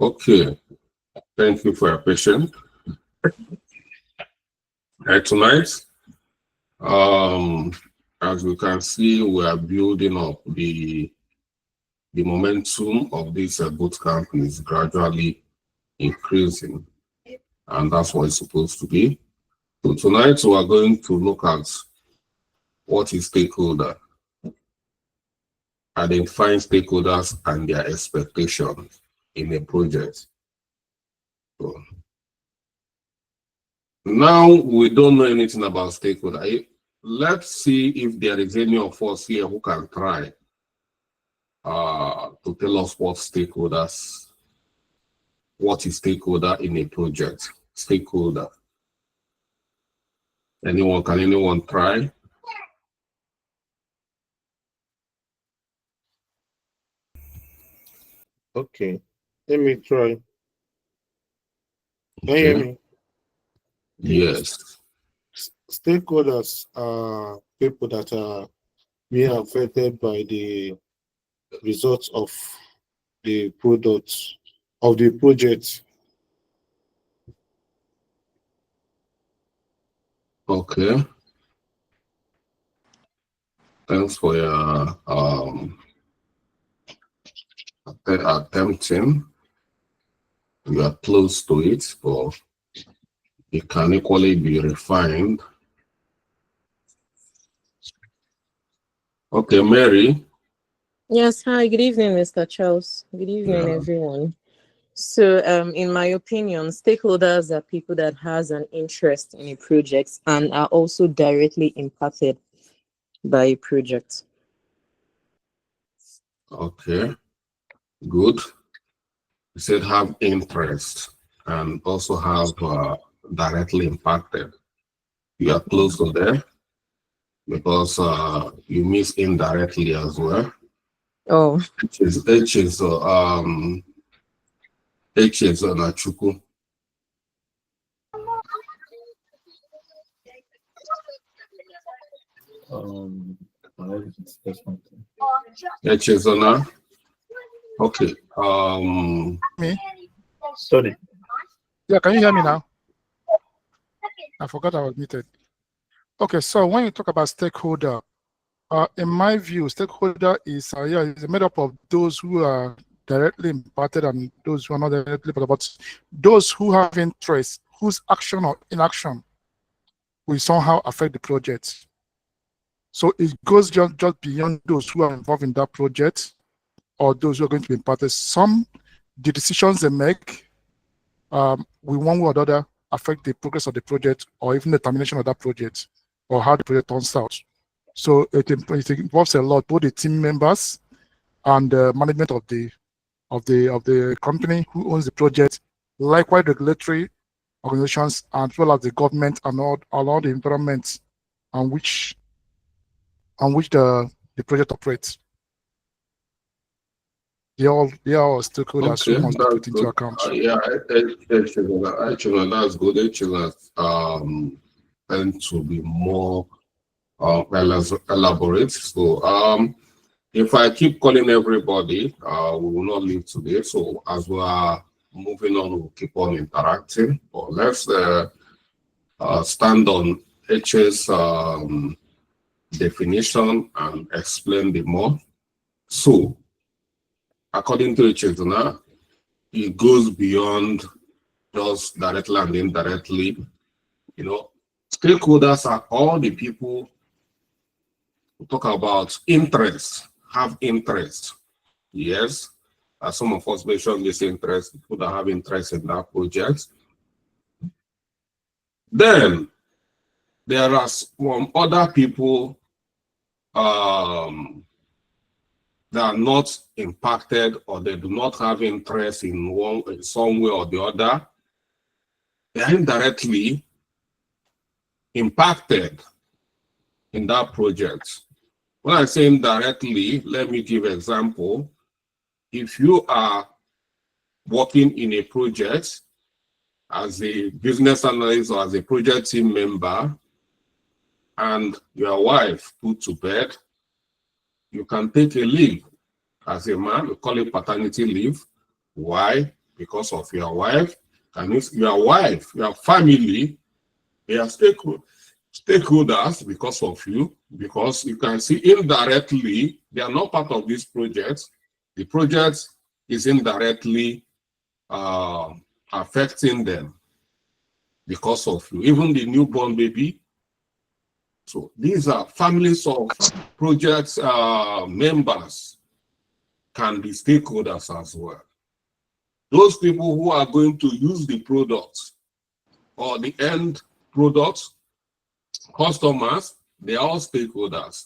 Okay, thank you for your patience. Tonight, as you can see, we are building up the momentum of this boot camp is gradually increasing, and that's what it's supposed to be. So tonight we are going to look at what is stakeholder, identifying stakeholders and their expectations in a project. So now we don't know anything about stakeholder. Let's see if there is any of us here who can try to tell us what is stakeholder in a project. Stakeholder. Can anyone try? Okay, let me try. Can you hear me? Yes. Stakeholders are people that are being affected by the results of the products of the project. Okay. Thanks for your attempting. You are close to it, but it can equally be refined. Okay, Mary. Yes, hi, good evening, Mr. Charles. Good evening, everyone. So, in my opinion, stakeholders are people that has an interest in a project and are also directly impacted by a project. Okay, good. You said have interest and also have directly impacted. You are close to there because you miss indirectly as well. Oh, H is Nachuku. H is Ona. Okay. Me? Sorry. Yeah, can you hear me now? I forgot I was muted. Okay, so when you talk about stakeholder, in my view, stakeholder is made up of those who are directly impacted and those who are not directly impacted, but those who have interest, whose action or inaction will somehow affect the project. So it goes just beyond those who are involved in that project or those who are going to be impacted. The decisions they make, with one way or the other, affect the progress of the project or even the termination of that project or how the project turns out. So it involves a lot, both the team members and the management of the company who owns the project, likewise regulatory organizations, as well as the government and all the environments on which the project operates. They are all stakeholders who must be put into account. Yeah, actually, that's good. Actually, tend to be more elaborate. So, if I keep calling everybody, we will not leave today. So, as we are moving on, we'll keep on interacting. But let's stand on H's definition and explain the more. So, according to Chetana, it goes beyond just directly and indirectly. You know, stakeholders are all the people who talk about interest, have interest. Yes, as some of us mentioned this interest, people that have interest in that project. Then there are some other people that are not impacted or they do not have interest in some way or the other. They are indirectly impacted in that project. When I say indirectly, let me give an example. If you are working in a project as a business analyst or as a project team member, and your wife put to bed, you can take a leave. As a man, we call it paternity leave. Why? because of your wife, and if your wife, your family, they are stakeholders because of you, because you can see indirectly they are not part of this project. The project is indirectly affecting them because of you, even the newborn baby. So these are families of project members can be stakeholders as well. Those people who are going to use the product or the end product, customers, they are all stakeholders.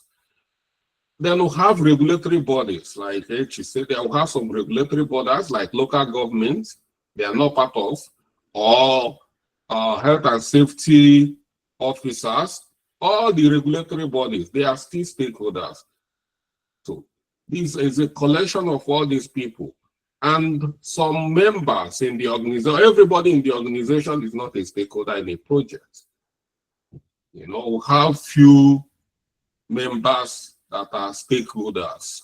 Then we'll have regulatory bodies, like she said, they will have some regulatory bodies like local governments, they are not part of, or health and safety officers, all the regulatory bodies, they are still stakeholders. So this is a collection of all these people. And some members in the organization, everybody in the organization is not a stakeholder in a project. You know, we have few members that are stakeholders.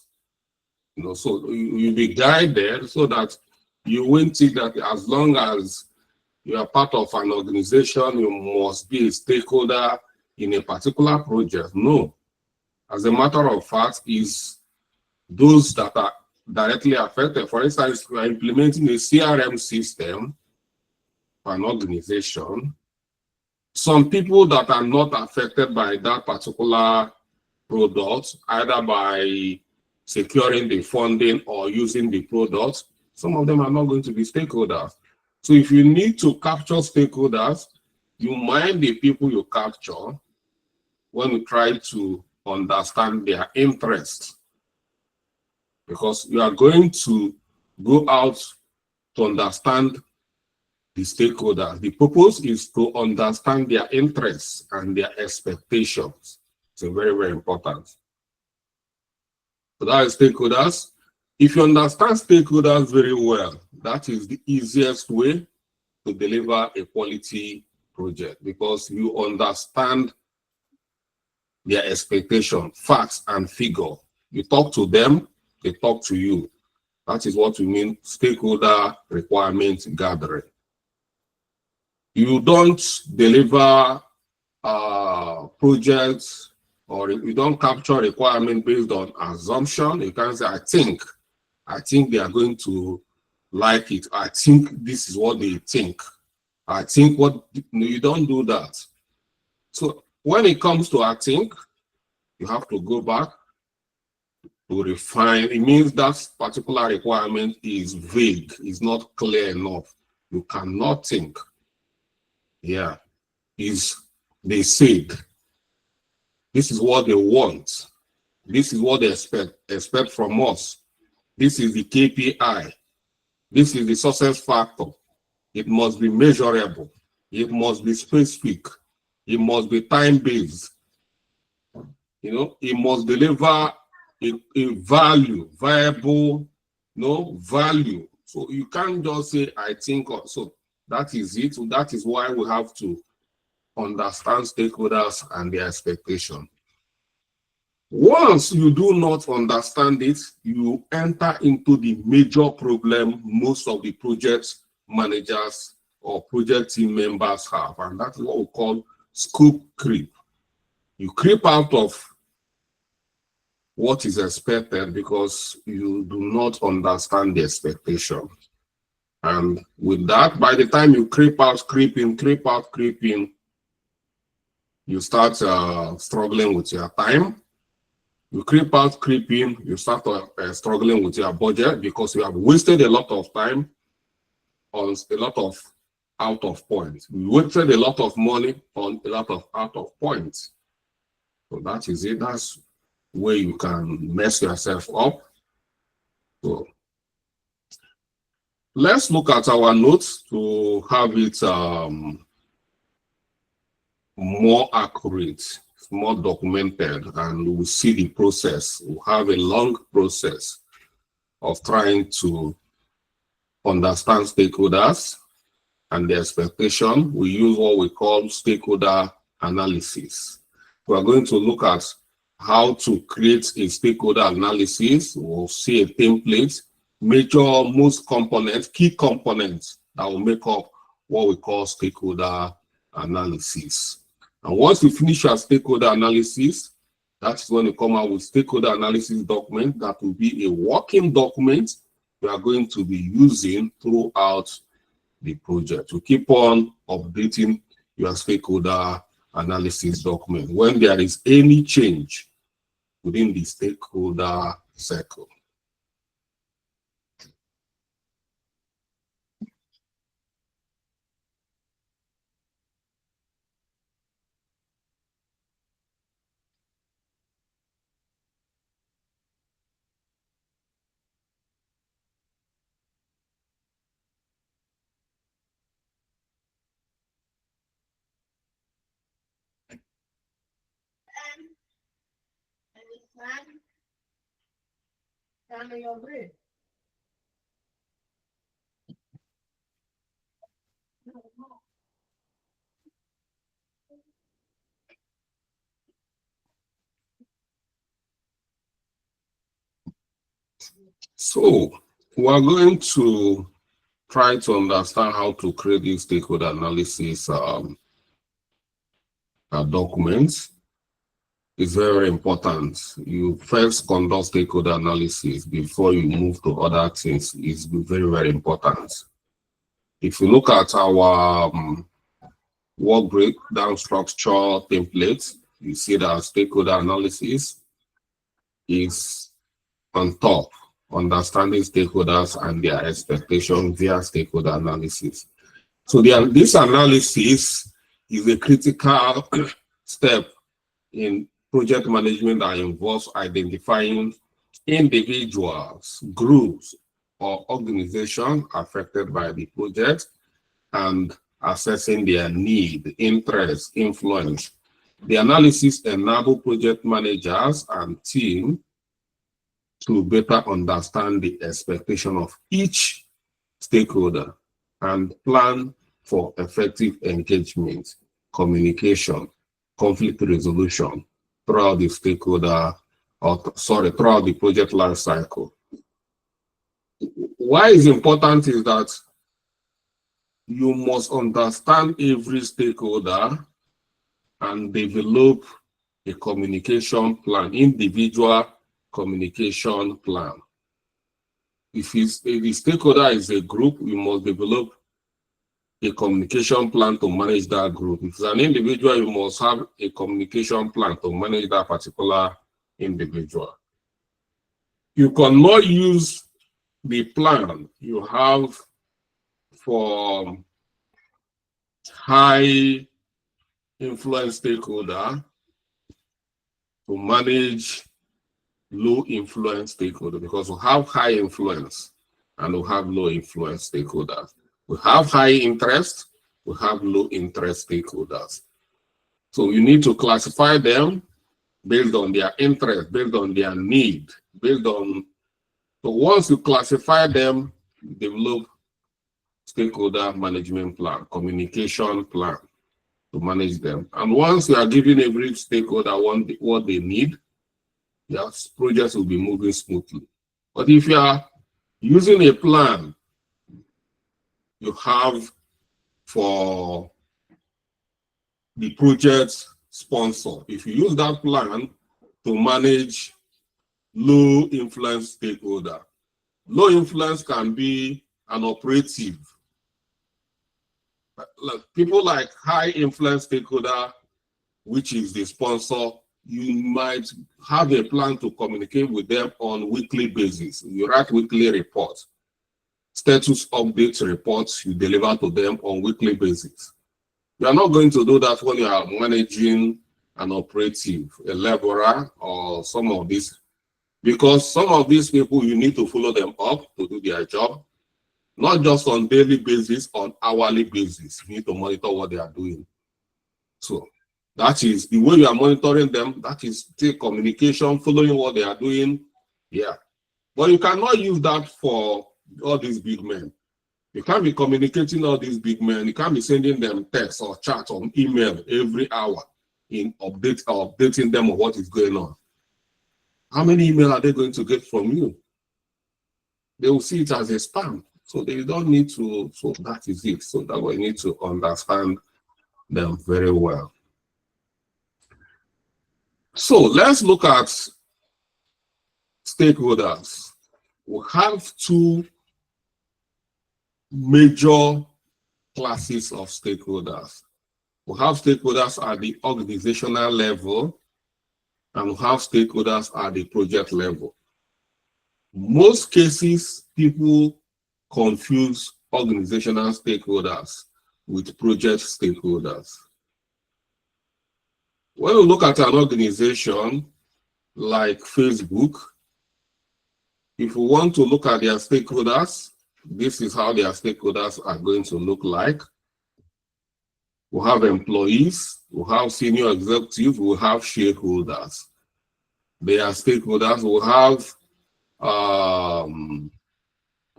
You know, so you'll be guided so that you won't think that as long as you are part of an organization, you must be a stakeholder in a particular project. No. As a matter of fact, is those that are directly affected. For instance, we are implementing a CRM system for an organization. Some people that are not affected by that particular product, either by securing the funding or using the product, some of them are not going to be stakeholders. So if you need to capture stakeholders, you mind the people you capture when you try to understand their interests. Because you are going to go out to understand the stakeholders. The purpose is to understand their interests and their expectations. It's very, very important. So that is stakeholders. If you understand stakeholders very well, that is the easiest way to deliver a quality project, because you understand their expectation, facts and figure. You talk to them, they talk to you. That is what we mean stakeholder requirement gathering. You don't deliver projects, or you don't capture requirement based on assumption. You can say, I think they are going to like it. I think this is what they think. I think what, no, you don't do that. So when it comes to I think, you have to go back to refine. It means that particular requirement is vague, is not clear enough. You cannot think. Yeah, they said, this is what they want. This is what they expect from us. This is the KPI. This is the success factor. It must be measurable. It must be specific. It must be time-based. You know, it must deliver a value, viable, value. So you can't just say, I think, so that is it. So that is why we have to understand stakeholders and their expectation. Once you do not understand it, you enter into the major problem most of the project managers or project team members have, and that is what we call scope creep. You creep out of what is expected because you do not understand the expectation. And with that, by the time you creep out, creeping, you start struggling with your time. You creep out, creeping, you start struggling with your budget because you have wasted a lot of time on a lot of out of points. You wasted a lot of money on a lot of out of points. So that is it. That's where you can mess yourself up. So let's look at our notes to have it more accurate, more documented, and we'll see the process. We'll have a long process of trying to understand stakeholders and their expectation. We use what we call stakeholder analysis. We are going to look at how to create a stakeholder analysis. We'll see a template most components, key components that will make up what we call stakeholder analysis. And once you finish your stakeholder analysis, that's when you come out with stakeholder analysis document that will be a working document we are going to be using throughout the project to keep on updating your stakeholder analysis document when there is any change within the stakeholder circle. So we're going to try to understand how to create these stakeholder analysis documents. It's very important. You first conduct stakeholder analysis before you move to other things. It's very, very important. If you look at our work breakdown structure template, you see that stakeholder analysis is on top, understanding stakeholders and their expectations via stakeholder analysis. So this analysis is a critical step in project management that involves identifying individuals, groups, or organizations affected by the project and assessing their need, interest, influence. The analysis enables project managers and team to better understand the expectation of each stakeholder and plan for effective engagement, communication, conflict resolution throughout the throughout the project life cycle. Why it's important is that you must understand every stakeholder and develop a communication plan, individual communication plan. If the stakeholder is a group, you must develop a communication plan to manage that group. If it's an individual, you must have a communication plan to manage that particular individual. You cannot use the plan you have for high influence stakeholder to manage low influence stakeholder, because we have high influence and we have low influence stakeholders. We have high interest, we have low interest stakeholders. So you need to classify them based on their interest, based on their need, based on, so once you classify them, develop stakeholder management plan, communication plan to manage them. And once you are giving every stakeholder what they need, your projects will be moving smoothly. But if you are using a plan you have for the project sponsor, if you use that plan to manage low influence stakeholder, low influence can be an operative. Like people like high influence stakeholder, which is the sponsor, you might have a plan to communicate with them on weekly basis. You write weekly reports, status updates reports you deliver to them on weekly basis. You are not going to do that when you are managing an operative, a laborer, or some of these, because some of these people, you need to follow them up to do their job, not just on daily basis, on hourly basis. You need to monitor what they are doing. So that is the way you are monitoring them. That is still communication, following what they are doing. Yeah. But you cannot use that for all these big men. You can't be communicating all these big men. You can't be sending them text or chat or email every hour in updating them on what is going on. How many emails are they going to get from you? they will see it as a spam. So they don't need to, so that is it. So that we need to understand them very well. So let's look at stakeholders. We have two major classes of stakeholders. We have stakeholders at the organizational level, and we have stakeholders at the project level. Most cases, people confuse organizational stakeholders with project stakeholders. When we look at an organization like Facebook, if we want to look at their stakeholders, this is how their stakeholders are going to look like. We have employees, we have senior executives, we have shareholders. They are stakeholders. We have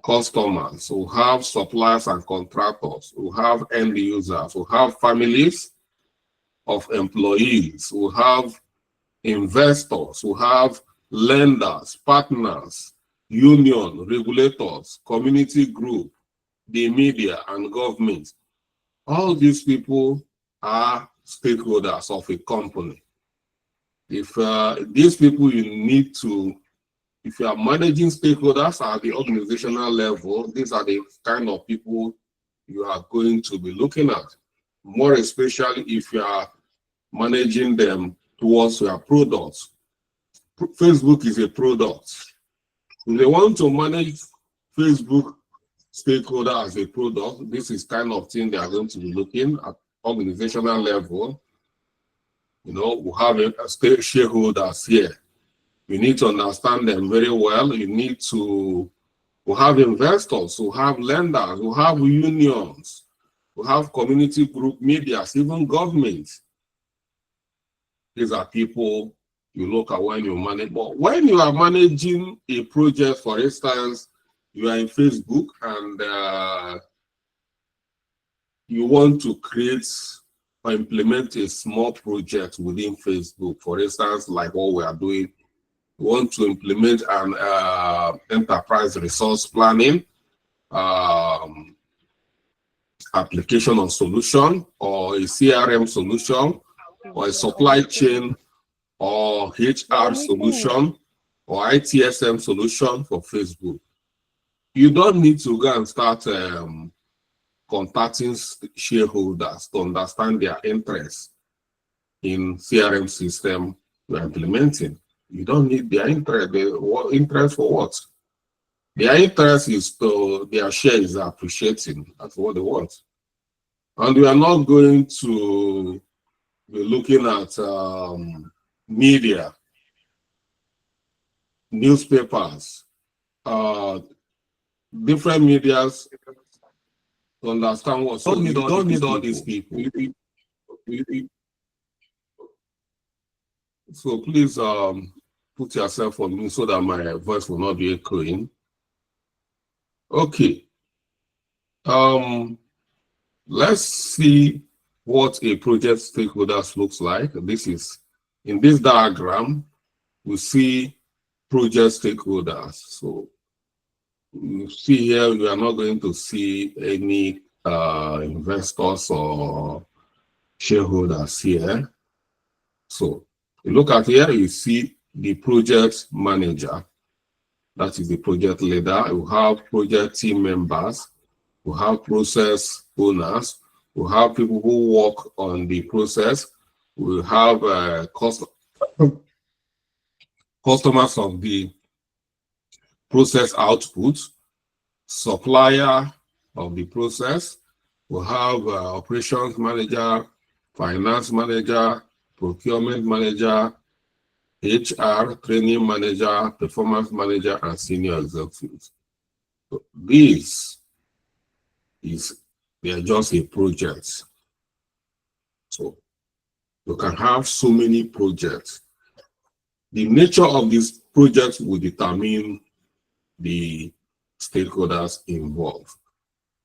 customers, we have suppliers and contractors, we have end users, we have families of employees, we have investors, we have lenders, partners, union, regulators, community group, the media, and government. All these people are stakeholders of a company. If these people you need to, if you are managing stakeholders at the organizational level, these are the kind of people you are going to be looking at. More especially if you are managing them towards your products. Facebook is a product. If they want to manage Facebook stakeholder as a product, this is kind of thing they are going to be looking at organizational level. You know, we have a shareholders here. You need to understand them very well. You need to, we have investors, we have lenders, we have unions, we have community group, medias, even governments. These are people you look at when you manage. But when you are managing a project, for instance, you are in Facebook and you want to create or implement a small project within Facebook, for instance, like what we are doing. We want to implement an enterprise resource planning application or solution, or a CRM solution, or a supply chain or HR solution, or ITSM solution for Facebook. You don't need to go and start contacting shareholders to understand their interests in CRM system you're implementing. You don't need their interest. Interest for what? Their interest is to their share is appreciating. That's what they want. And we are not going to be looking at media, newspapers, different medias to understand what. So you don't need all these people. So please put yourself on mute so that my voice will not be echoing. Okay. Let's see what a project stakeholders looks like. This is, in this diagram, we see project stakeholders. So you see here, we are not going to see any investors or shareholders here. So you look at here, you see the project manager. That is the project leader. You have project team members. We have process owners. We have people who work on the process. We have customers of the process output, supplier of the process. We have operations manager, finance manager, procurement manager, HR, training manager, performance manager, and senior executives. So these they are just a project. So you can have so many projects. The nature of these projects will determine the stakeholders involved.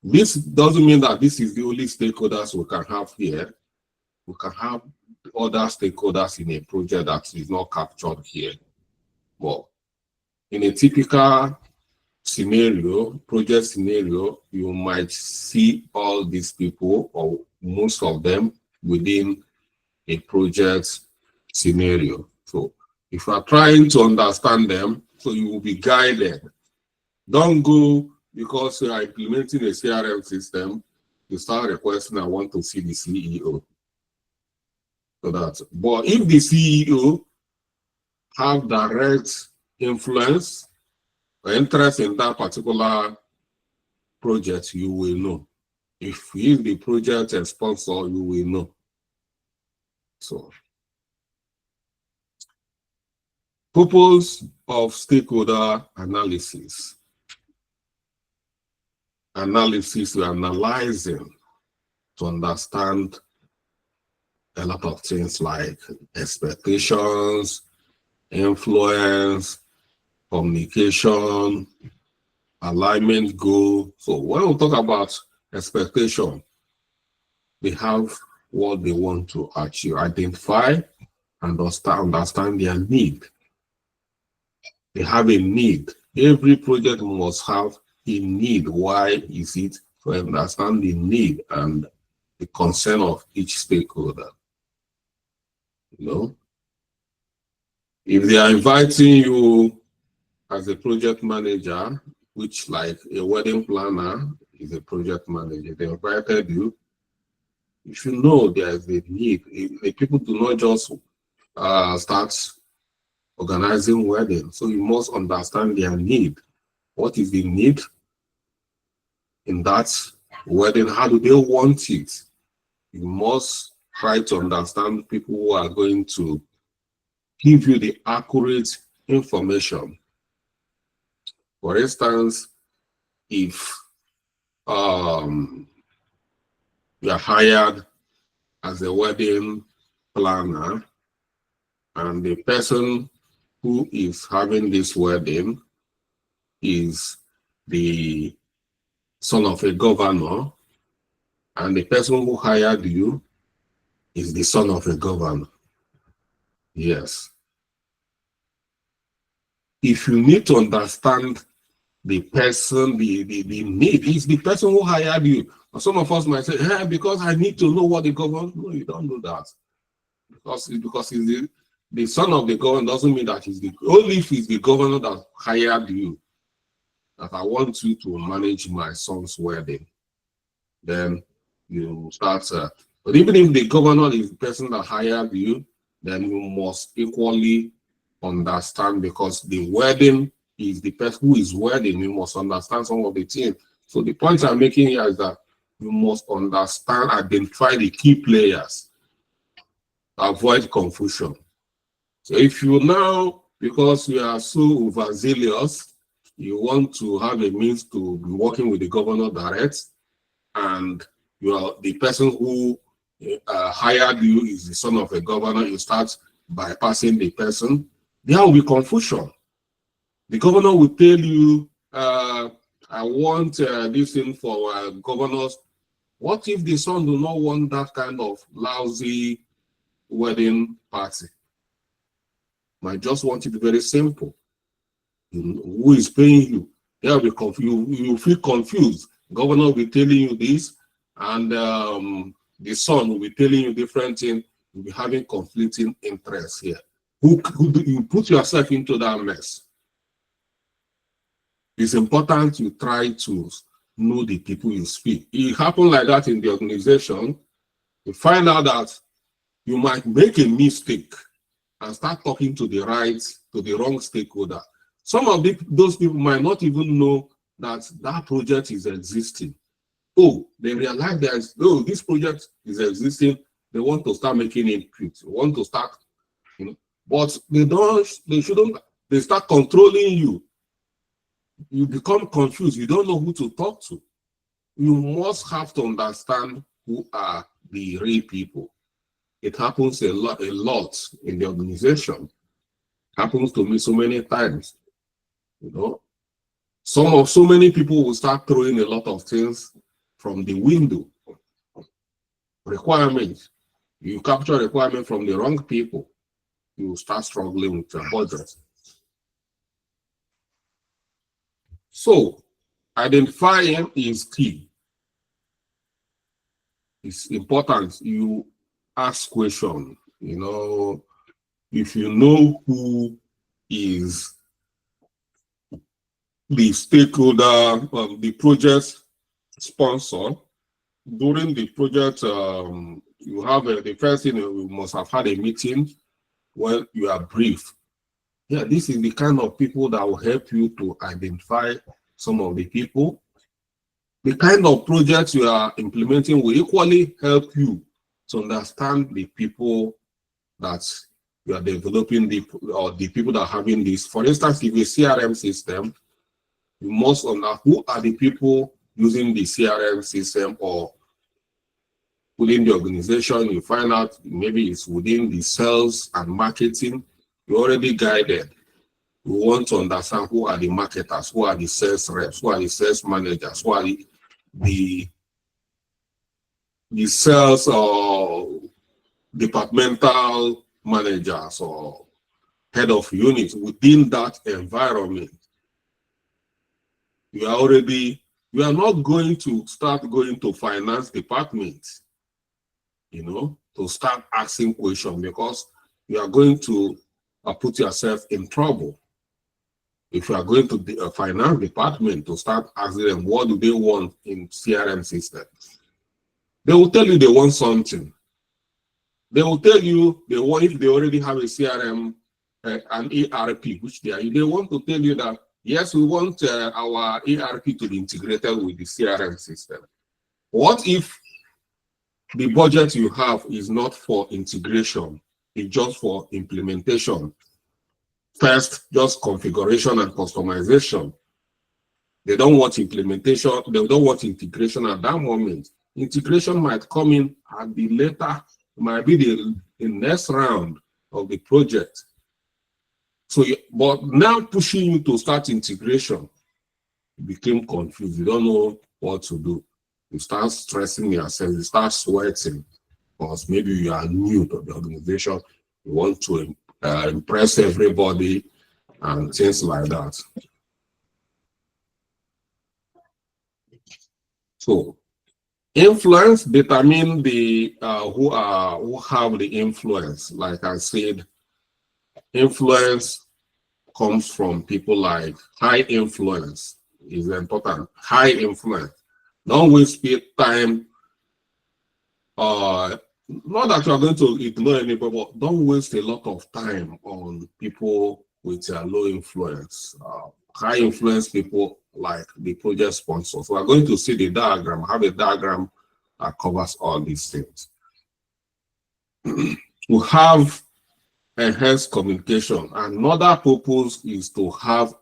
This doesn't mean that this is the only stakeholders we can have here. We can have other stakeholders in a project that is not captured here. But in a typical scenario, project scenario, you might see all these people or most of them within a project scenario. So if you are trying to understand them, so you will be guided. Don't go because you are implementing a CRM system, you start requesting, I want to see the CEO. So that, but if the CEO have direct influence or interest in that particular project, you will know. If he is the project sponsor, you will know. So, purpose of stakeholder analysis. Analysis, we're analyzing to understand a lot of things like expectations, influence, communication, alignment goal. So when we talk about expectation, they have what they want to achieve, identify and understand their need. They have a need. Every project must have a need. Why is it? To understand the need and the concern of each stakeholder. You know, if they are inviting you as a project manager, which like a wedding planner is a project manager, they invited you, you should know there is a need. The people do not just start organizing weddings. So you must understand their need. What is the need in that wedding? How do they want it? You must try to understand people who are going to give you the accurate information. For instance, if you are hired as a wedding planner and the person who is having this wedding is the son of a governor, and the person who hired you is the son of a governor. Yes. If you need to understand the person, the need, is the person who hired you. Some of us might say, hey, because I need to know what the governor. No, you don't do that. Because he's the son of the governor doesn't mean that he's only if he's the governor that hired you, that I want you to manage my son's wedding. Then you start. But even if the governor is the person that hired you, then you must equally understand, because the wedding is the person who is wedding. You must understand some of the things. So the point I'm making here is that you must understand, identify the key players, avoid confusion. So if you now, because you are so overzealous, you want to have a means to be working with the governor direct, and you are the person who hired you is the son of a governor, you start bypassing the person, there will be confusion. The governor will tell you, I want this thing for governors. What if the son do not want that kind of lousy wedding party? Might just want it very simple. Who is paying you? They'll be confused. You feel confused. Governor will be telling you this, and the son will be telling you different things. You'll be having conflicting interests here. Who do you put yourself into that mess? It's important you try to know the people you speak. It happened like that in the organization. You find out that you might make a mistake and start talking to the wrong stakeholder. Some of those people might not even know that that project is existing. Oh, they realize that this project is existing. They want to start making input. They want to start, but they shouldn't. They start controlling you. You become confused. You don't know who to talk to. You must have to understand who are the real people. It happens a lot in the organization. Happens to me so many times. So many people will start throwing a lot of things from the window. Requirements. You capture requirement from the wrong people, you will start struggling with your budget. So identifying is key. It's important. You ask questions. You know, if you know who is the stakeholder, the project sponsor, during the project, you have the first thing you must have had a meeting when you are briefed. Yeah, this is the kind of people that will help you to identify some of the people. The kind of projects you are implementing will equally help you to understand the people that you are developing, or the people that are having this. For instance, if a CRM system, you must understand who are the people using the CRM system, or within the organization. You find out maybe it's within the sales and marketing. You're already guided. You want to understand who are the marketers, who are the sales reps, who are the sales managers, who are the sales or departmental managers or head of units within that environment. You are not going to start going to finance departments, to start asking questions, because you are going to put yourself in trouble. If you are going to the finance department to start asking them what do they want in CRM systems, they will tell you they want something. They will tell you they want, if they already have a CRM, an ERP, which they want to tell you that yes, we want our ERP to be integrated with the CRM system. What if the budget you have is not for integration, it's just for implementation? First, just configuration and customization. They don't want implementation, they don't want integration at that moment. Integration might come in at the later, might be the next round of the project. So, but now pushing you to start integration, you became confused. You don't know what to do. You start stressing yourself, you start sweating, because maybe you are new to the organization. You want to impress everybody and things like that. So, influence determine the who have the influence. Like I said, influence comes from people like high influence is important. High influence. Don't waste time. Not that you are going to ignore anybody, but don't waste a lot of time on people with low influence. High influence people like the project sponsors. We are going to see the diagram. I have a diagram that covers all these things. We have enhanced communication. Another purpose is to have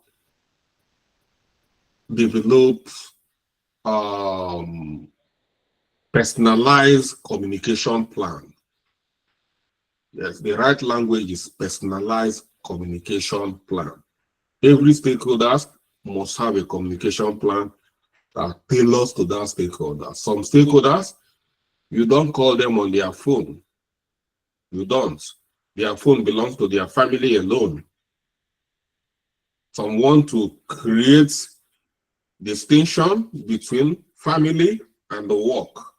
developed personalized communication plan. Yes, the right language is personalized communication plan. Every stakeholder must have a communication plan that tailors to that stakeholder. Some stakeholders, you don't call them on their phone. You don't. Their phone belongs to their family alone. Some want to create distinction between family and the work.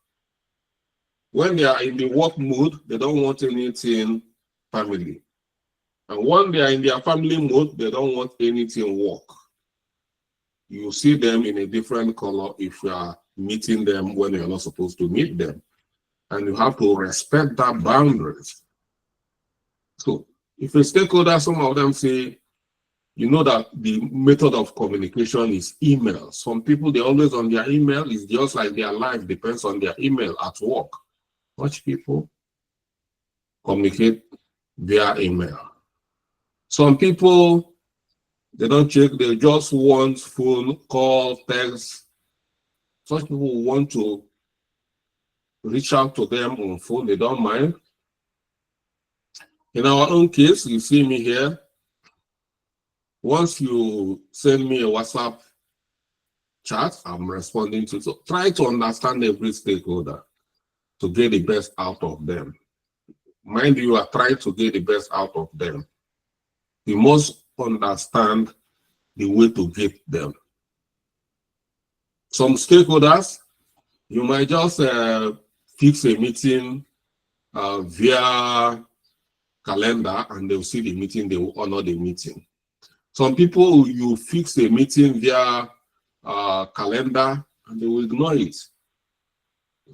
When they are in the work mood, they don't want anything family. And when they are in their family mode, they don't want anything work. You see them in a different color if you are meeting them when you're not supposed to meet them. And you have to respect that boundaries. So if a stakeholder, some of them say, you know that the method of communication is email. Some people, they're always on their email. It's just like their life depends on their email at work. Much people communicate via email. Some people, they don't check, they just want phone, call, text. Such people want to reach out to them on phone, they don't mind. In our own case, you see me here. Once you send me a WhatsApp chat, I'm responding to. So try to understand every stakeholder to get the best out of them. Mind you, are trying to get the best out of them. You must understand the way to get them. Some stakeholders, you might just fix a meeting via calendar, and they'll see the meeting, they will honor the meeting. Some people, you fix a meeting via calendar, and they will ignore it.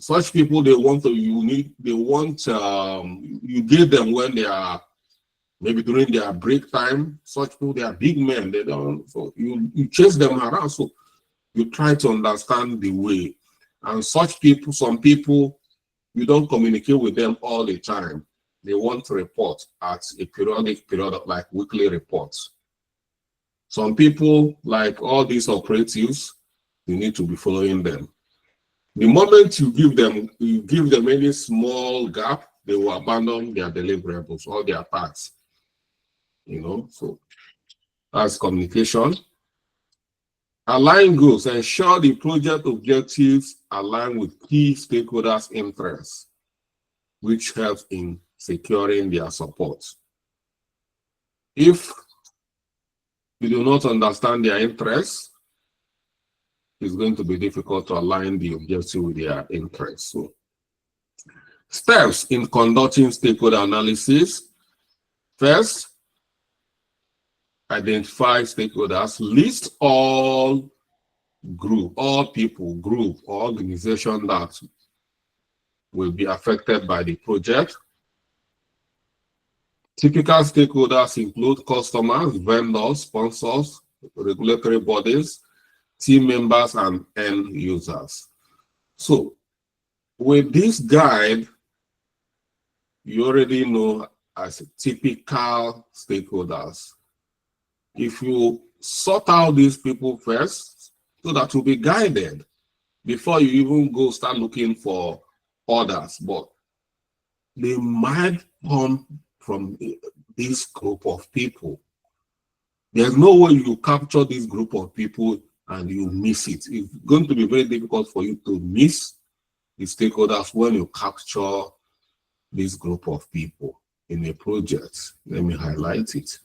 Such people, they want to, you give them when they are, maybe during their break time. Such people, they are big men, they don't, so you chase them around, so you try to understand the way. And such people, some people, you don't communicate with them all the time. They want to report at a periodic period, like weekly reports. Some people, like all these operatives, you need to be following them. The moment you give them any small gap, they will abandon their deliverables, all their tasks. So that's communication. Align goals. Ensure the project objectives align with key stakeholders' interests, which helps in securing their support. If you do not understand their interests, it's going to be difficult to align the objective with their interests. So, steps in conducting stakeholder analysis. First, identify stakeholders, list all people, group, or organization that will be affected by the project. Typical stakeholders include customers, vendors, sponsors, regulatory bodies, team members, and end users. So with this guide, you already know as typical stakeholders. If you sort out these people first, so that you'll be guided before you even go start looking for others, but they might come from this group of people. There's no way you capture this group of people and you miss it. It's going to be very difficult for you to miss the stakeholders when you capture this group of people in a project. Let me highlight it.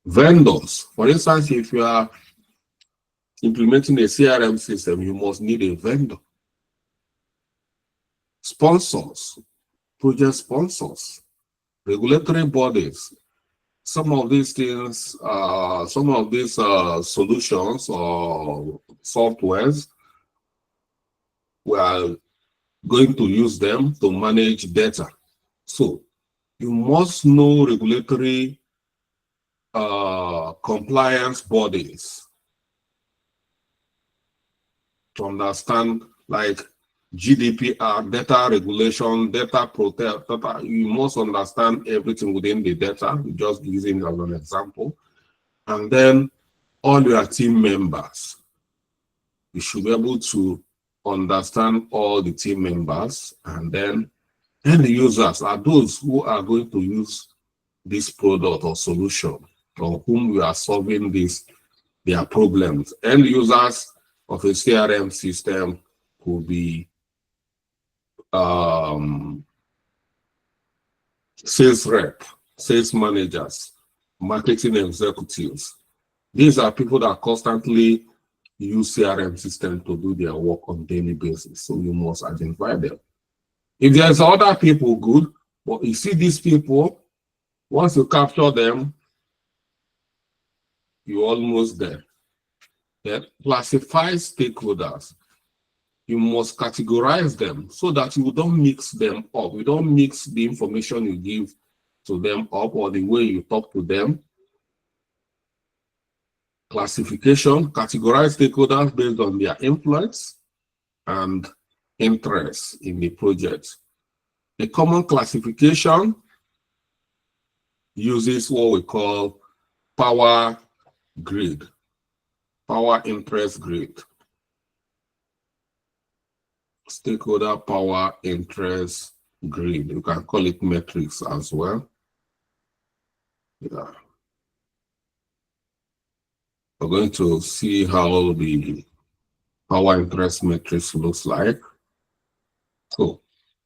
Vendors. For instance, if you are implementing a CRM system, you must need a vendor. Sponsors, project sponsors, regulatory bodies. Some of these things, solutions or softwares, we are going to use them to manage data. So you must know regulatory compliance bodies to understand, like GDPR, data regulation, data protect, you must understand everything within the data, just using it as an example. And then all your team members, you should be able to understand all the team members, and then end users are those who are going to use this product or solution, or whom we are solving their problems. End users of a CRM system could be sales rep, sales managers, marketing executives. These are people that constantly use CRM system to do their work on a daily basis. So you must identify them. If there's other people, good. But you see these people, once you capture them, you're almost there. Then classify stakeholders. You must categorize them so that you don't mix them up. You don't mix the information you give to them up or the way you talk to them. Classification, categorize stakeholders based on their influence and interest in the project. A common classification uses what we call power grid, power interest grid. Stakeholder power interest grid. You can call it metrics as well. Yeah. We're going to see how the power interest matrix looks like. So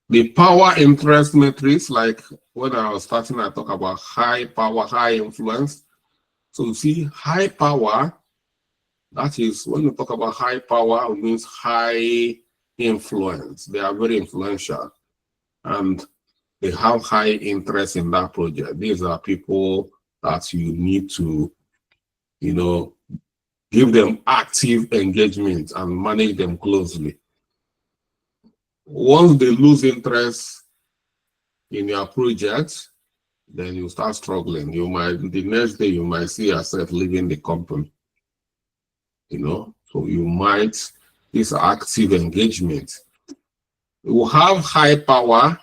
the power interest matrix, like when I was starting, I talk about high power, high influence. So you see high power, That is, when you talk about high power, it means high influence. They are very influential and they have high interest in that project. These are people that you need to, give them active engagement and manage them closely. Once they lose interest in your project, then you start struggling. The next day you might see yourself leaving the company. So you might, this active engagement. You have high power,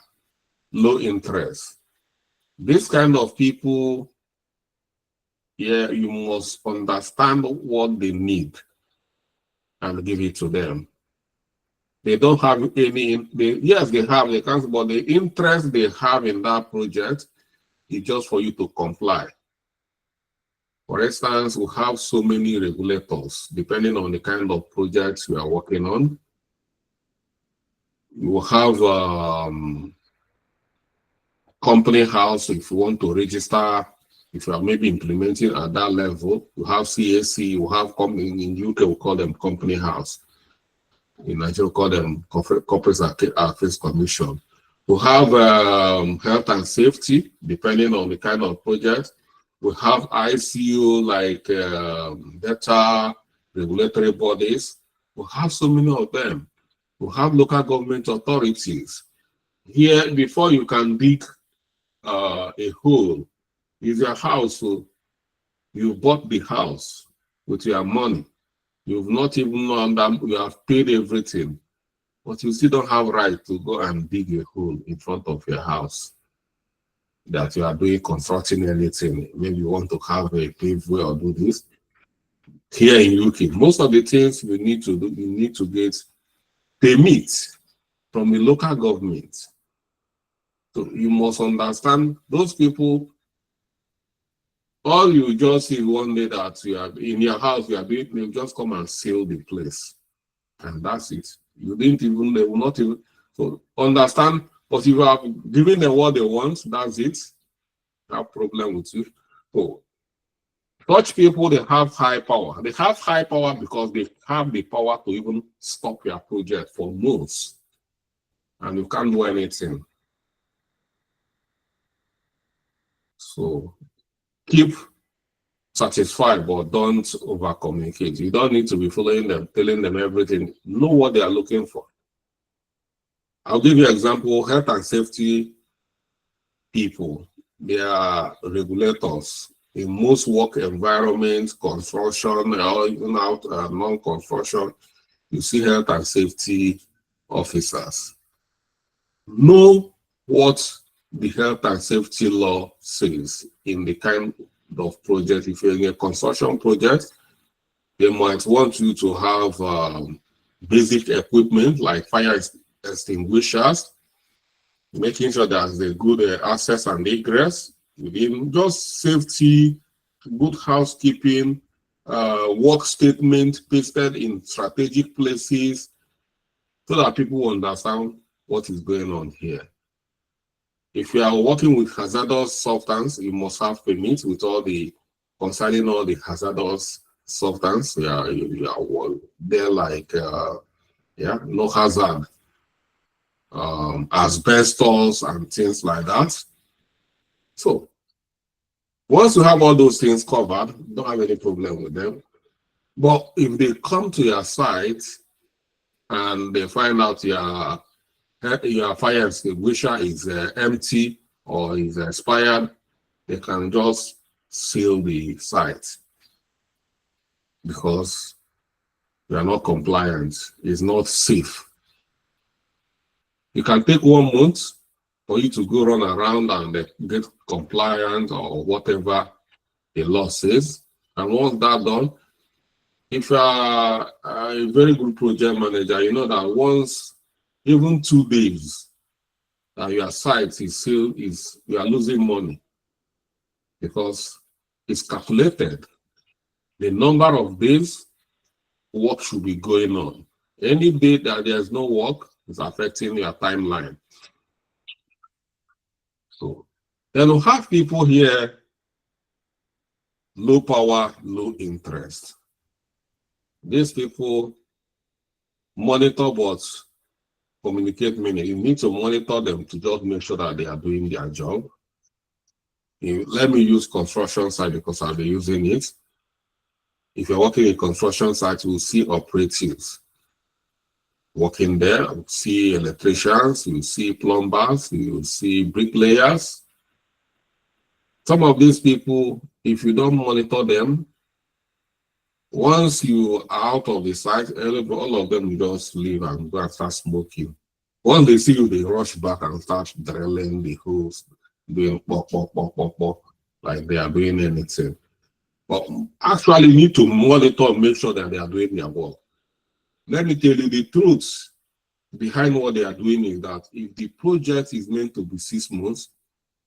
low interest. This kind of people, yeah, you must understand what they need and give it to them. They don't have any, yes, they have, they can't, but the interest they have in that project is just for you to comply. For instance, we have so many regulators, depending on the kind of projects we are working on. You have company house if you want to register, if you are maybe implementing at that level. You have CAC, you have company in UK, we call them company house. In Nigeria, we call them Corporate Affairs Commission. We have health and safety, depending on the kind of project. We have ICU, like data regulatory bodies. We have so many of them. We have local government authorities. Here, before you can dig a hole, is your house. So you bought the house with your money. You've not even known that you have paid everything, but you still don't have right to go and dig a hole in front of your house. That you are doing constructing anything. Maybe you want to have a paved way or do this. Here in UK, most of the things you need to do, you need to get permit from the local government. So you must understand those people. All you just see one day that you are in your house, you just come and seal the place, and that's it. You didn't even, they will not even, so understand. But if you have given them what they want, that's it. No problem with you. So such people, they have high power. They have high power because they have the power to even stop your project for months, and you can't do anything. So keep satisfied, but don't over communicate. You don't need to be following them, telling them everything. Know what they are looking for. I'll give you an example. Health and safety people, they are regulators in most work environments, construction, or even out non-construction. You see health and safety officers. Know what the health and safety law says in the kind of project. If you're in a construction project, they might want you to have basic equipment like fire extinguishers, making sure there's a good access and egress within, just safety, good housekeeping, work statement pasted in strategic places so that people understand what is going on here. If you are working with hazardous substance, you must have permits with all the, concerning all the hazardous substance. You are there like, no hazard, asbestos and things like that. So once you have all those things covered, you don't have any problem with them. But if they come to your site and they find out your fire extinguisher is empty or is expired, they can just seal the site because you are not compliant. It's not safe. You can take 1 month for you to go run around and get compliant or whatever the law says. And once that's done, if you are a very good project manager, you know that once, even 2 days, that your site is still, you are losing money because it's calculated. The number of days work should be going on. Any day that there's no work is affecting your timeline. So then we have people here, low power, low interest. These people monitor but communicate many. You need to monitor them to just make sure that they are doing their job. Let me use construction site because I'll be using it. If you're working in construction site, you will see operatives working there. You see electricians, you see plumbers, you see bricklayers. Some of these people, if you don't monitor them, once you are out of the site, all of them will just leave and go and start smoking. Once they see you, they rush back and start drilling the holes, doing pop, pop, pop, pop, pop, like they are doing anything. But actually need to monitor and make sure that they are doing their work. Let me tell you the truth behind what they are doing is that if the project is meant to be 6 months,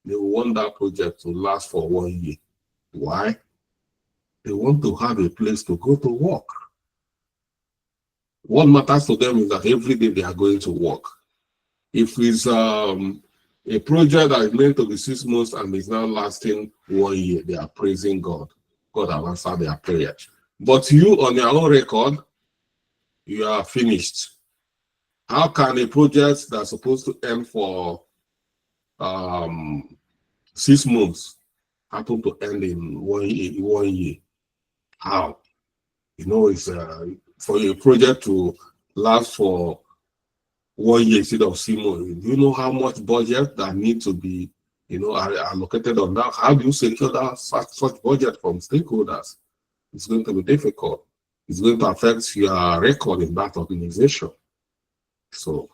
they want that project to last for 1 year. Why? They want to have a place to go to work. What matters to them is that every day they are going to work. If it's a project that is meant to be 6 months and is now lasting 1 year, they are praising God. God has answered their prayer. But you, on your own record, you are finished. How can a project that's supposed to end for 6 months happen to end in 1 year? How? You know, it's for a project to last for 1 year instead of 6 months. Do you know how much budget that needs to be, allocated on that? How do you secure that such budget from stakeholders? It's going to be difficult. It's going to affect your record in that organization. So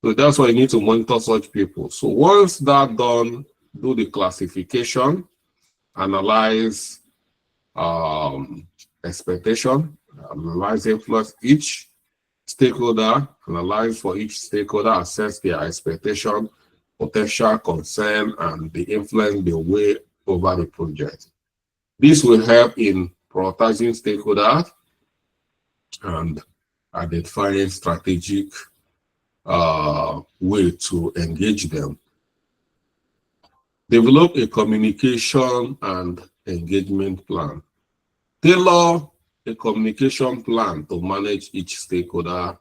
that's why you need to monitor such people. So once that's done, do the classification, analyze expectation, analyze influence each stakeholder, analyze for each stakeholder, assess their expectation, potential concern, and the influence they weigh over the project. This will help in prioritizing stakeholders and identifying strategic way to engage them. Develop a communication and engagement plan. Tailor a communication plan to manage each stakeholder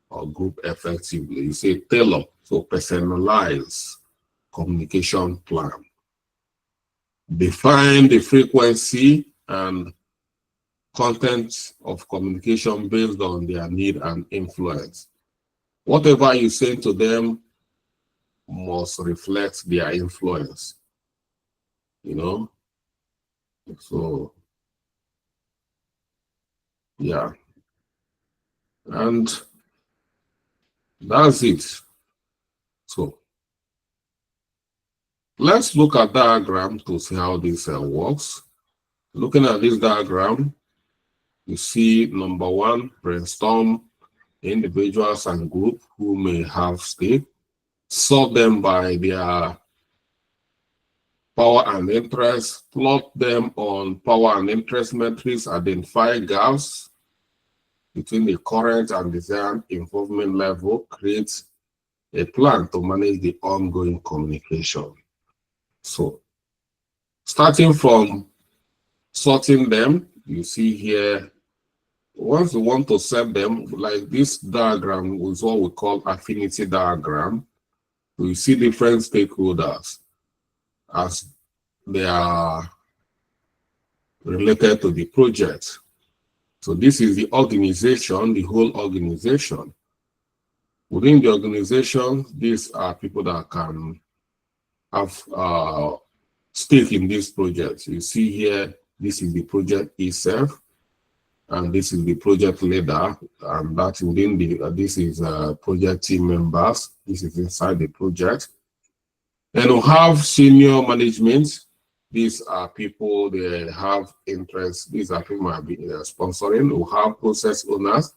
or group effectively. You say tailor, so personalize communication plan. Define the frequency and content of communication based on their need and influence. Whatever you say to them must reflect their influence, So, yeah. And that's it. So, let's look at diagram to see how this works. Looking at this diagram, you see number one, brainstorm individuals and group who may have stake, sort them by their power and interest, plot them on power and interest metrics, identify gaps between the current and desired involvement level, create a plan to manage the ongoing communication. So, starting from sorting them, you see here, once you want to set them, like this diagram is what we call affinity diagram. We see different stakeholders as they are related to the project. So this is the organization, the whole organization. Within the organization, these are people that can have stake in this project. You see here, this is the project itself, and this is the project leader, and that within the this is project team members. This is inside the project. And we have senior management. These are people, they have interest. These are people might be sponsoring. We have process owners,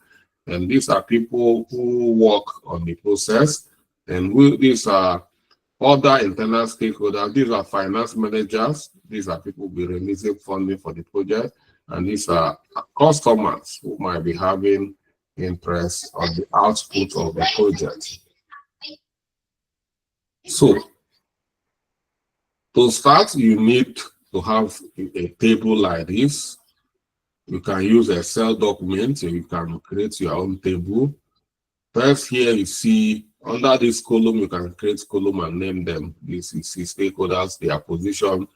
and these are people who work on the process. And these are other internal stakeholders. These are finance managers. These are people who will be releasing funding for the project. And these are customers who might be having interest on the output of the project. So, to start, you need to have a table like this. You can use Excel document, so you can create your own table. First here you see under this column, you can create column and name them. This is stakeholders, their position,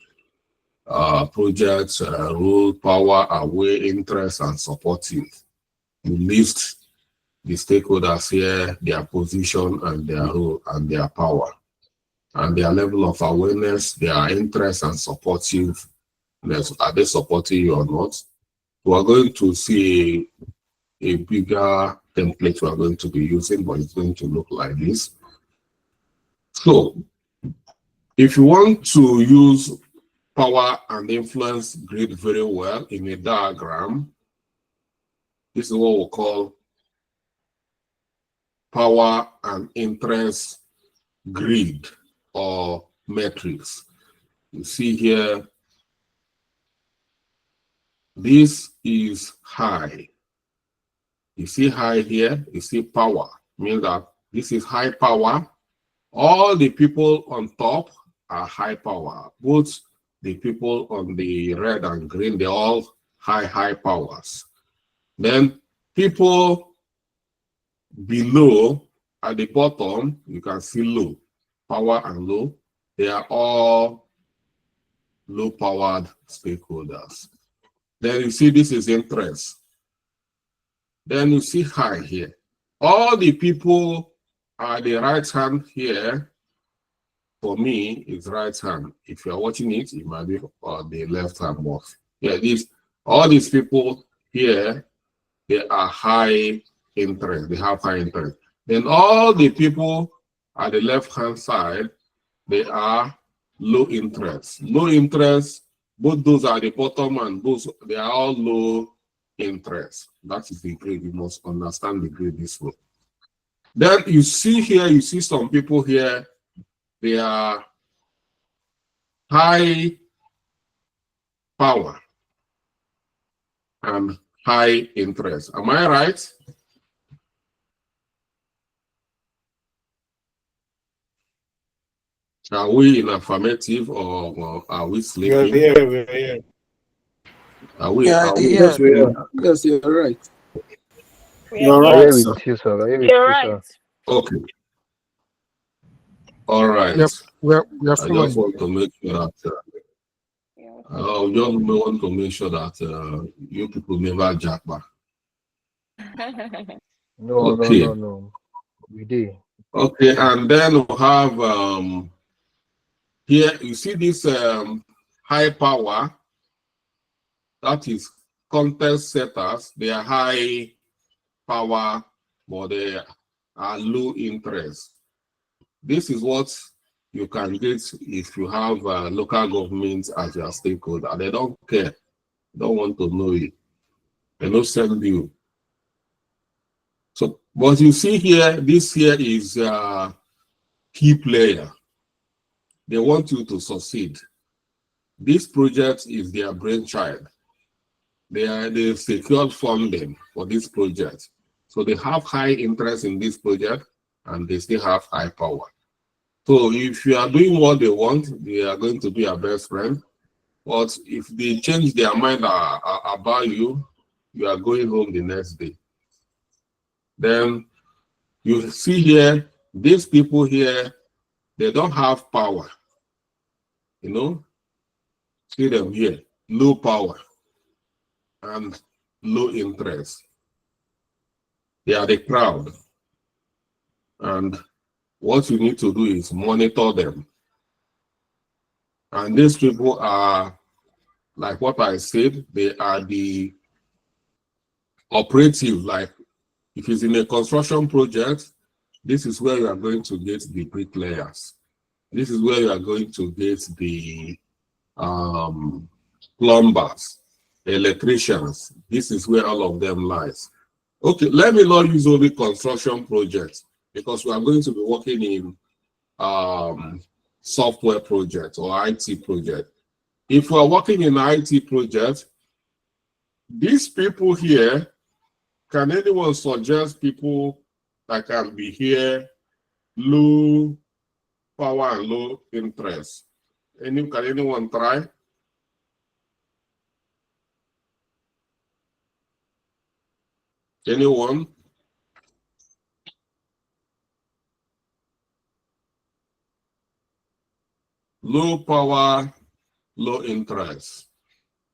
projects, role, power, away, interest, and supportive. You list the stakeholders here, their position and their role and their power, and their level of awareness, their interest and supportiveness. Are they supporting you or not? We are going to see a bigger template we are going to be using, but it's going to look like this. So, if you want to use power and influence grid very well in a diagram, this is what we call power and interest grid or matrix. You see here, this is high. You see high here, you see power, means that this is high power. All the people on top are high power. Both the people on the red and green, they're all high powers. Then people below at the bottom, you can see low, power and low. They are all low powered stakeholders. Then you see this is interest. Then you see high here. All the people at the right hand here, for me, is right hand. If you're watching it, it might be on the left hand box. Yeah, all these people here, they are high interest. They have high interest. Then all the people at the left hand side, they are low interest. Low interest, both those are the bottom and those, they are all low interest. That is the grade. You must understand the grade this way. Then you see here, you see some people here, they are high power and high interest. Am I right? Are we in affirmative or are we sleeping? Yeah. Are we? Yeah, Yes, we are. yes, you're right. You're I right. agree with you, sir. I agree with You're you, right. sir. Okay. All right. Yep, we are I just following. want to make sure that I just want to make sure that you people never jack back. No, Okay. no. We did. Okay, and then we have here you see this high power, that is context setters. They are high power, but they are low interest. This is what you can get if you have local government as your stakeholder. They don't care, don't want to know you. They don't send you. So, but you see here, this here is a key player. They want you to succeed. This project is their brainchild. They secured funding for this project. So they have high interest in this project and they still have high power. So if you are doing what they want, they are going to be your best friend. But if they change their mind about you, you are going home the next day. Then you see here, these people here, they don't have power. You know, see them here, low power and low interest. They are the crowd. And what you need to do is monitor them. And these people are, like what I said, they are the operative. Like if it's in a construction project, this is where you are going to get the bricklayers. This is where you are going to get the plumbers, electricians. This is where all of them lies. Okay, let me not use only construction projects because we are going to be working in software project or IT project. If we are working in IT project, these people here, can anyone suggest people that can be here, low power and low interest? Can anyone try? Anyone? Low power, low interest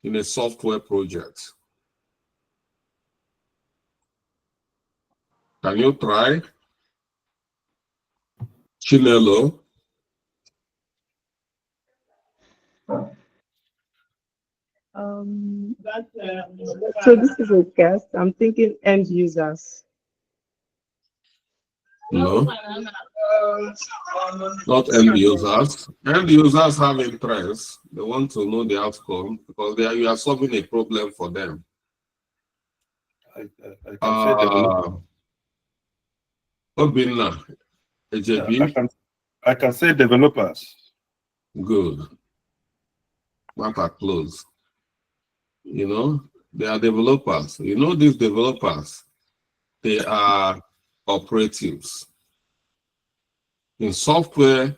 in a software project. Can you try? Chinelo? So this is a guess. I'm thinking end users. No, not end users. End users have interest. They want to know the outcome because you are solving a problem for them. I can say developer. Obinna, AJB, I can say developers. good. Matter close. You know, they are developers. You know, these developers, they are operatives. In software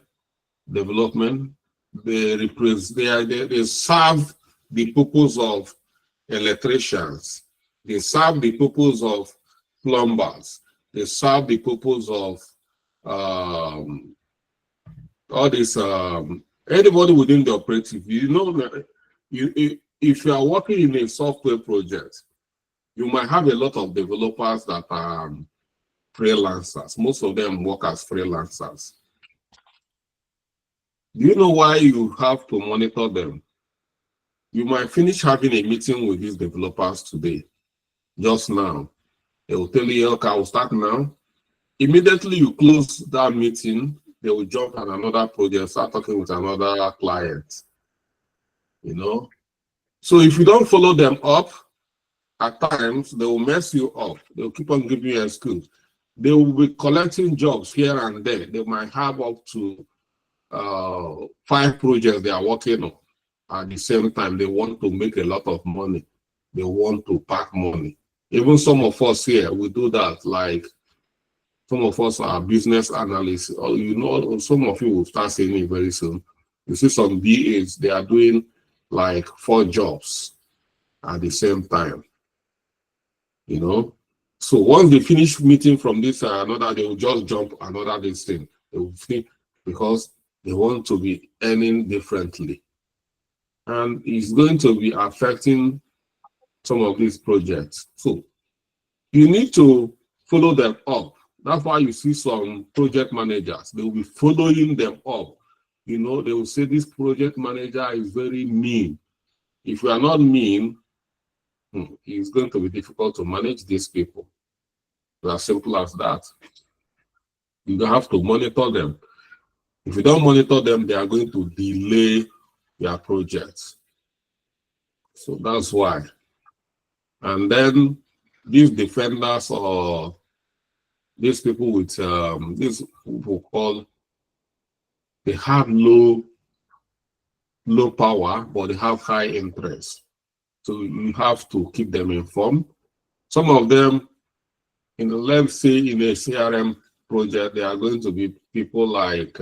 development, they serve the purpose of electricians. They serve the purpose of plumbers. They serve the purpose of all this anybody within the operative. You know, if you are working in a software project, you might have a lot of developers that are freelancers. Most of them work as freelancers. Do you know why you have to monitor them? You might finish having a meeting with these developers today, just now. They will tell you, okay, I'll start now. Immediately you close that meeting, they will jump on another project, start talking with another client. You know? So if you don't follow them up, at times they will mess you up. They'll keep on giving you excuse. They will be collecting jobs here and there. They might have up to 5 projects they are working on. At the same time, they want to make a lot of money. They want to pack money. Even some of us here, we do that. Like some of us are business analysts. Or, you know, some of you will start seeing it very soon. You see some BAs, they are doing like 4 jobs at the same time. You know, so once they finish meeting from this another, they will just jump another this thing. They will think because they want to be earning differently, and it's going to be affecting some of these projects. So you need to follow them up. That's why you see some project managers, they will be following them up. You know, they will say this project manager is very mean. If you are not mean, it's going to be difficult to manage these people. It's as simple as that. You have to monitor them. If you don't monitor them, they are going to delay your projects. So that's why. And then these defenders or these people with these people called, they have low power, but they have high interest. So you have to keep them informed. Some of them, let's say in a CRM project, they are going to be people like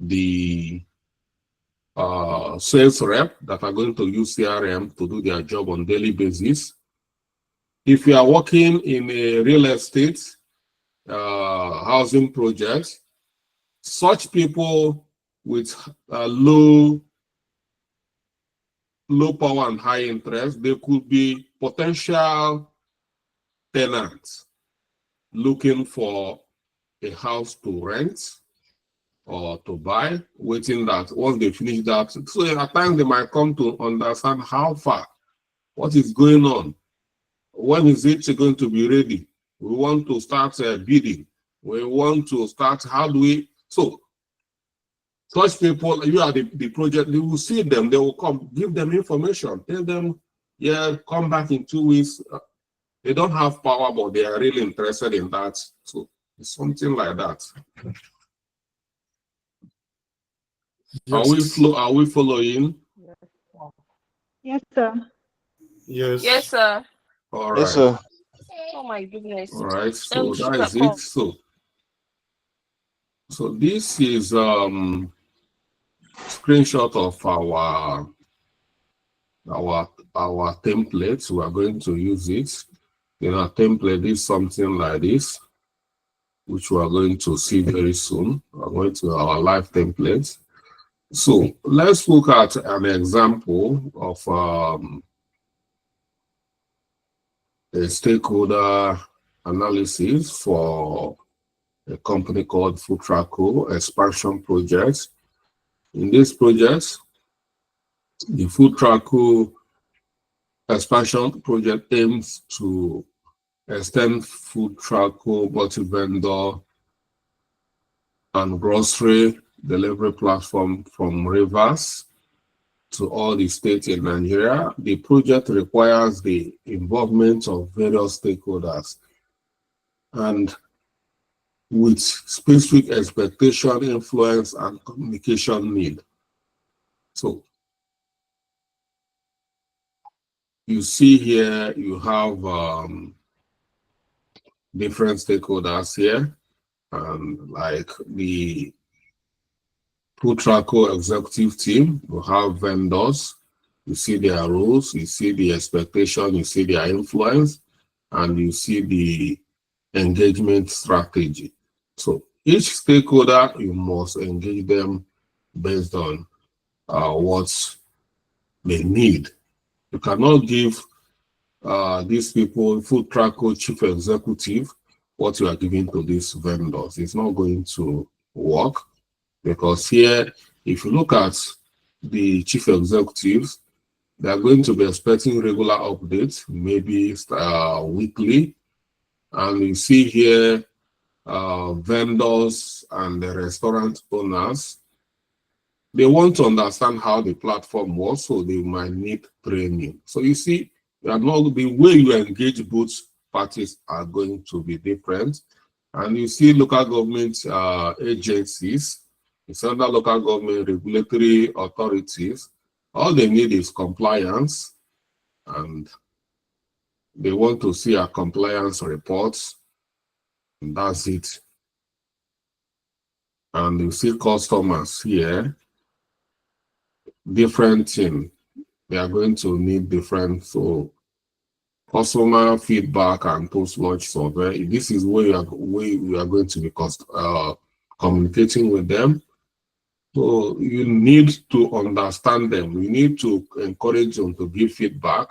the sales rep that are going to use CRM to do their job on daily basis. If you are working in a real estate housing project, such people with low power and high interest, they could be potential tenants looking for a house to rent or to buy, waiting that once they finish that. So at times they might come to understand how far, what is going on, when is it going to be ready. We want to start bidding. We want to start, how do we, so such people, you are the project, you will see them, they will come, give them information, tell them, yeah, come back in 2 weeks. They don't have power, but they are really interested in that. So it's something like that. Yes. Are we following? Yes, sir. Yes. Yes, sir. All right. Yes, sir. Oh my goodness. All right. So that Sugar is it. So this is screenshot of our templates. We are going to use it. in our template is something like this, which we are going to see very soon. We're going to our live templates. So let's look at an example of a stakeholder analysis for a company called Futraco Expansion Project. In this project, the Futraco Expansion Project aims to extend Futraco multi-vendor and grocery delivery platform from Rivers to all the states in Nigeria. The project requires the involvement of various stakeholders and with specific expectation, influence, and communication need. So you see here, you have different stakeholders here, and like the Futraco executive team, you have vendors, you see their rules, you see the expectation, you see their influence, and you see the engagement strategy. So each stakeholder, you must engage them based on what they need. You cannot give these people, Futraco chief executive, what you are giving to these vendors. It's not going to work, because here, if you look at the chief executives, they are going to be expecting regular updates, maybe weekly. And you see here, vendors and the restaurant owners, they want to understand how the platform works, so they might need training. So you see, the way you engage both parties are going to be different. And you see local government agencies, it's under local government regulatory authorities, all they need is compliance, and they want to see a compliance reports, and that's it. And you see customers here, different thing. They are going to need different, so customer feedback and post-launch survey. This is where we are going to be communicating with them. So you need to understand them. You need to encourage them to give feedback,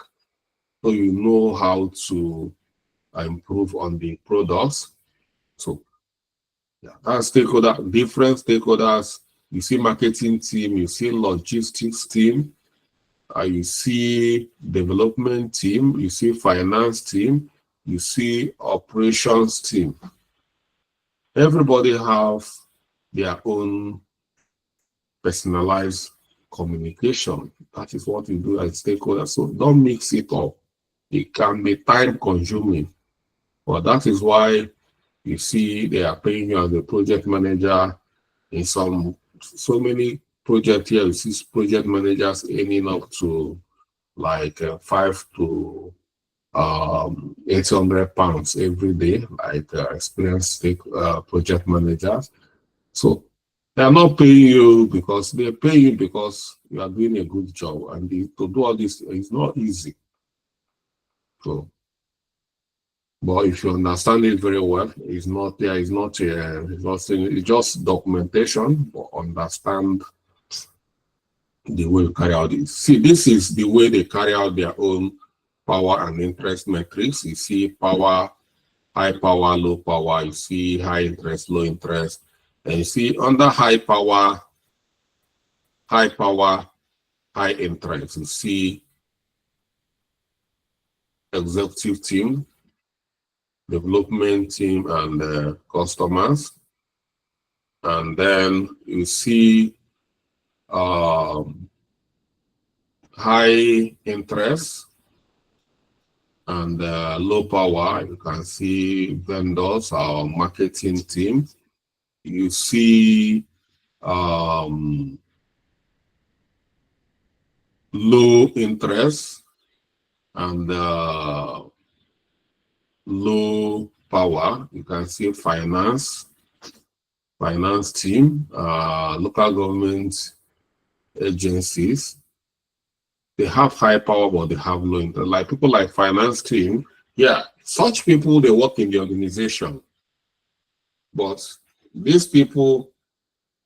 so you know how to improve on the products. So yeah, that's stakeholder, different stakeholders. You see marketing team, you see logistics team, you see development team, you see finance team, you see operations team. Everybody have their own personalized communication. That is what you do as stakeholders. So don't mix it up. It can be time consuming, but that is why you see they are paying you as a project manager. In so many projects here, you see project managers earning up to like 5 to 800 pounds every day, like experienced project managers. So they are not paying you because they pay you because you are doing a good job, and to do all this is not easy. So, but if you understand it very well, it's not there. It's just documentation, but understand the way you carry out it. See, this is the way they carry out their own power and interest metrics. You see power, high power, low power. You see high interest, low interest. And you see under high power, high interest. You see executive team, development team, and customers. And then you see high interest and low power. You can see vendors, our marketing team. You see low interest and low power. You can see finance team, local government agencies. They have high power, but they have low interest. Like people like finance team, yeah, Such people, they work in the organization, but these people,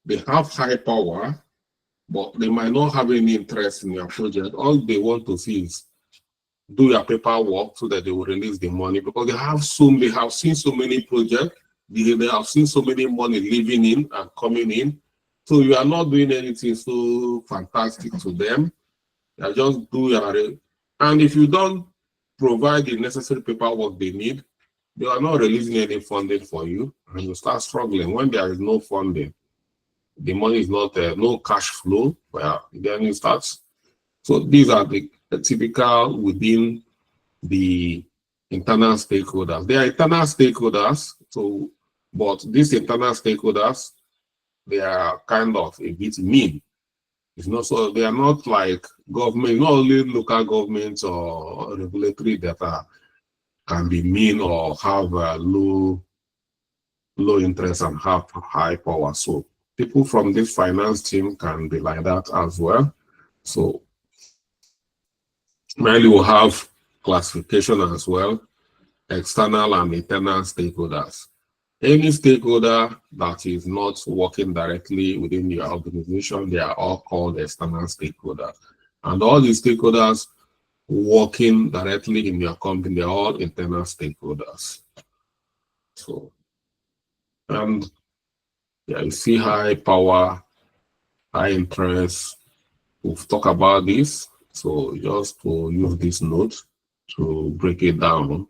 they have high power, but they might not have any interest in your project. All they want to see is do your paperwork so that they will release the money, because they have seen so many projects, they have seen so many money leaving in and coming in. So you are not doing anything so fantastic to them. You are just do your, and if you don't provide the necessary paperwork they need, they are not releasing any funding for you, and you start struggling. When there is no funding, the money is not no cash flow, well, then it starts. So these are the typical within the internal stakeholders. They are internal stakeholders, so but these internal stakeholders, they are kind of a bit mean. It's not so they are not like government, not only local governments or regulatory that can be mean or have low interest and have high power. So people from this finance team can be like that as well. So mainly we'll have classification as well, external and internal stakeholders. Any stakeholder that is not working directly within your organization, they are all called external stakeholders. And all the stakeholders working directly in your company, they're all internal stakeholders. So, and yeah, you see high power, high interest. We've talked about this. So just to use this note to break it down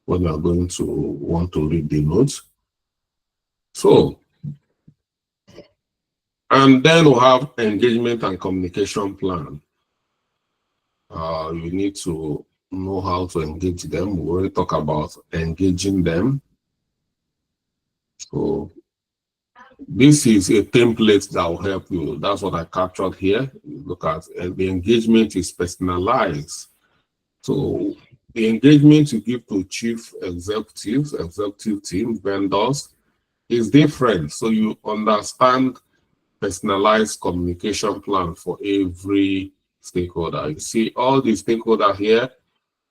when you are going to want to read the notes. So, and then we'll have engagement and communication plan. You need to know how to engage them. We already talk about engaging them. So this is a template that will help you. That's what I captured here. Look at the engagement is personalized. So the engagement you give to chief executives, executive team, vendors is different. So you understand personalized communication plan for every stakeholder. You see all the stakeholders here,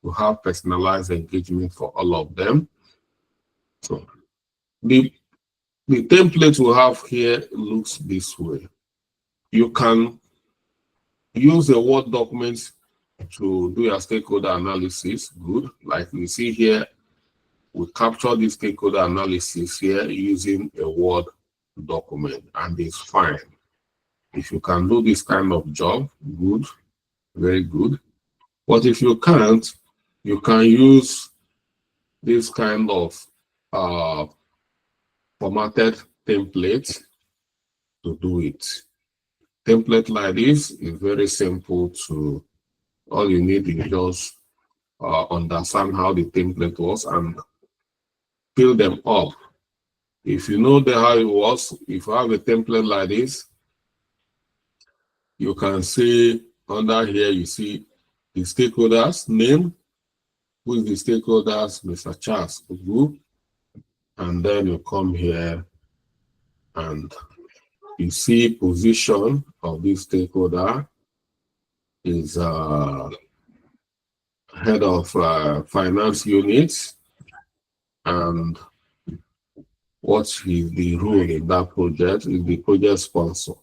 you have personalized engagement for all of them. So the template we have here looks this way. You can use a Word document to do your stakeholder analysis. Good. Like you see here, we capture the stakeholder analysis here using a Word document, and it's fine. If you can do this kind of job, good, very good. But if you can't, you can use this kind of formatted template to do it. Template like this is very simple to, all you need is just understand how the template was and fill them up. If you know how it was, if you have a template like this, you can see under here, you see the stakeholders name, who is the stakeholders, Mr. Charles Ugu, and then you come here and you see position of this stakeholder is head of finance units, and what is the role in that project is the project sponsor.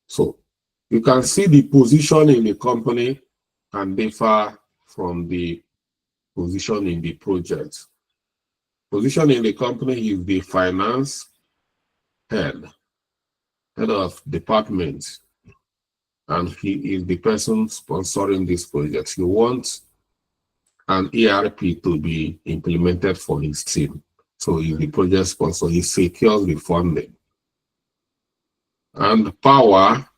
So you can see the position in the company can differ from the position in the project. Position in the company is the finance head of department, and he is the person sponsoring this project. You want an ERP to be implemented for his team. So he's the project sponsor, he secures the funding. And power,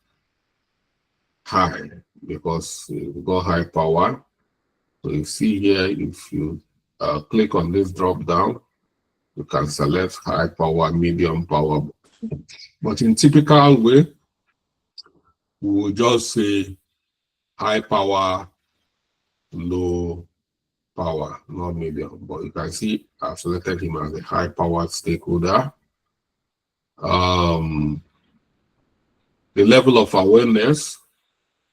high, because we got high power. So you see here, if you click on this drop down, you can select high power, medium power. But in typical way, we will just say high power, low power, not medium. But you can see I've selected him as a high powered stakeholder. The level of awareness,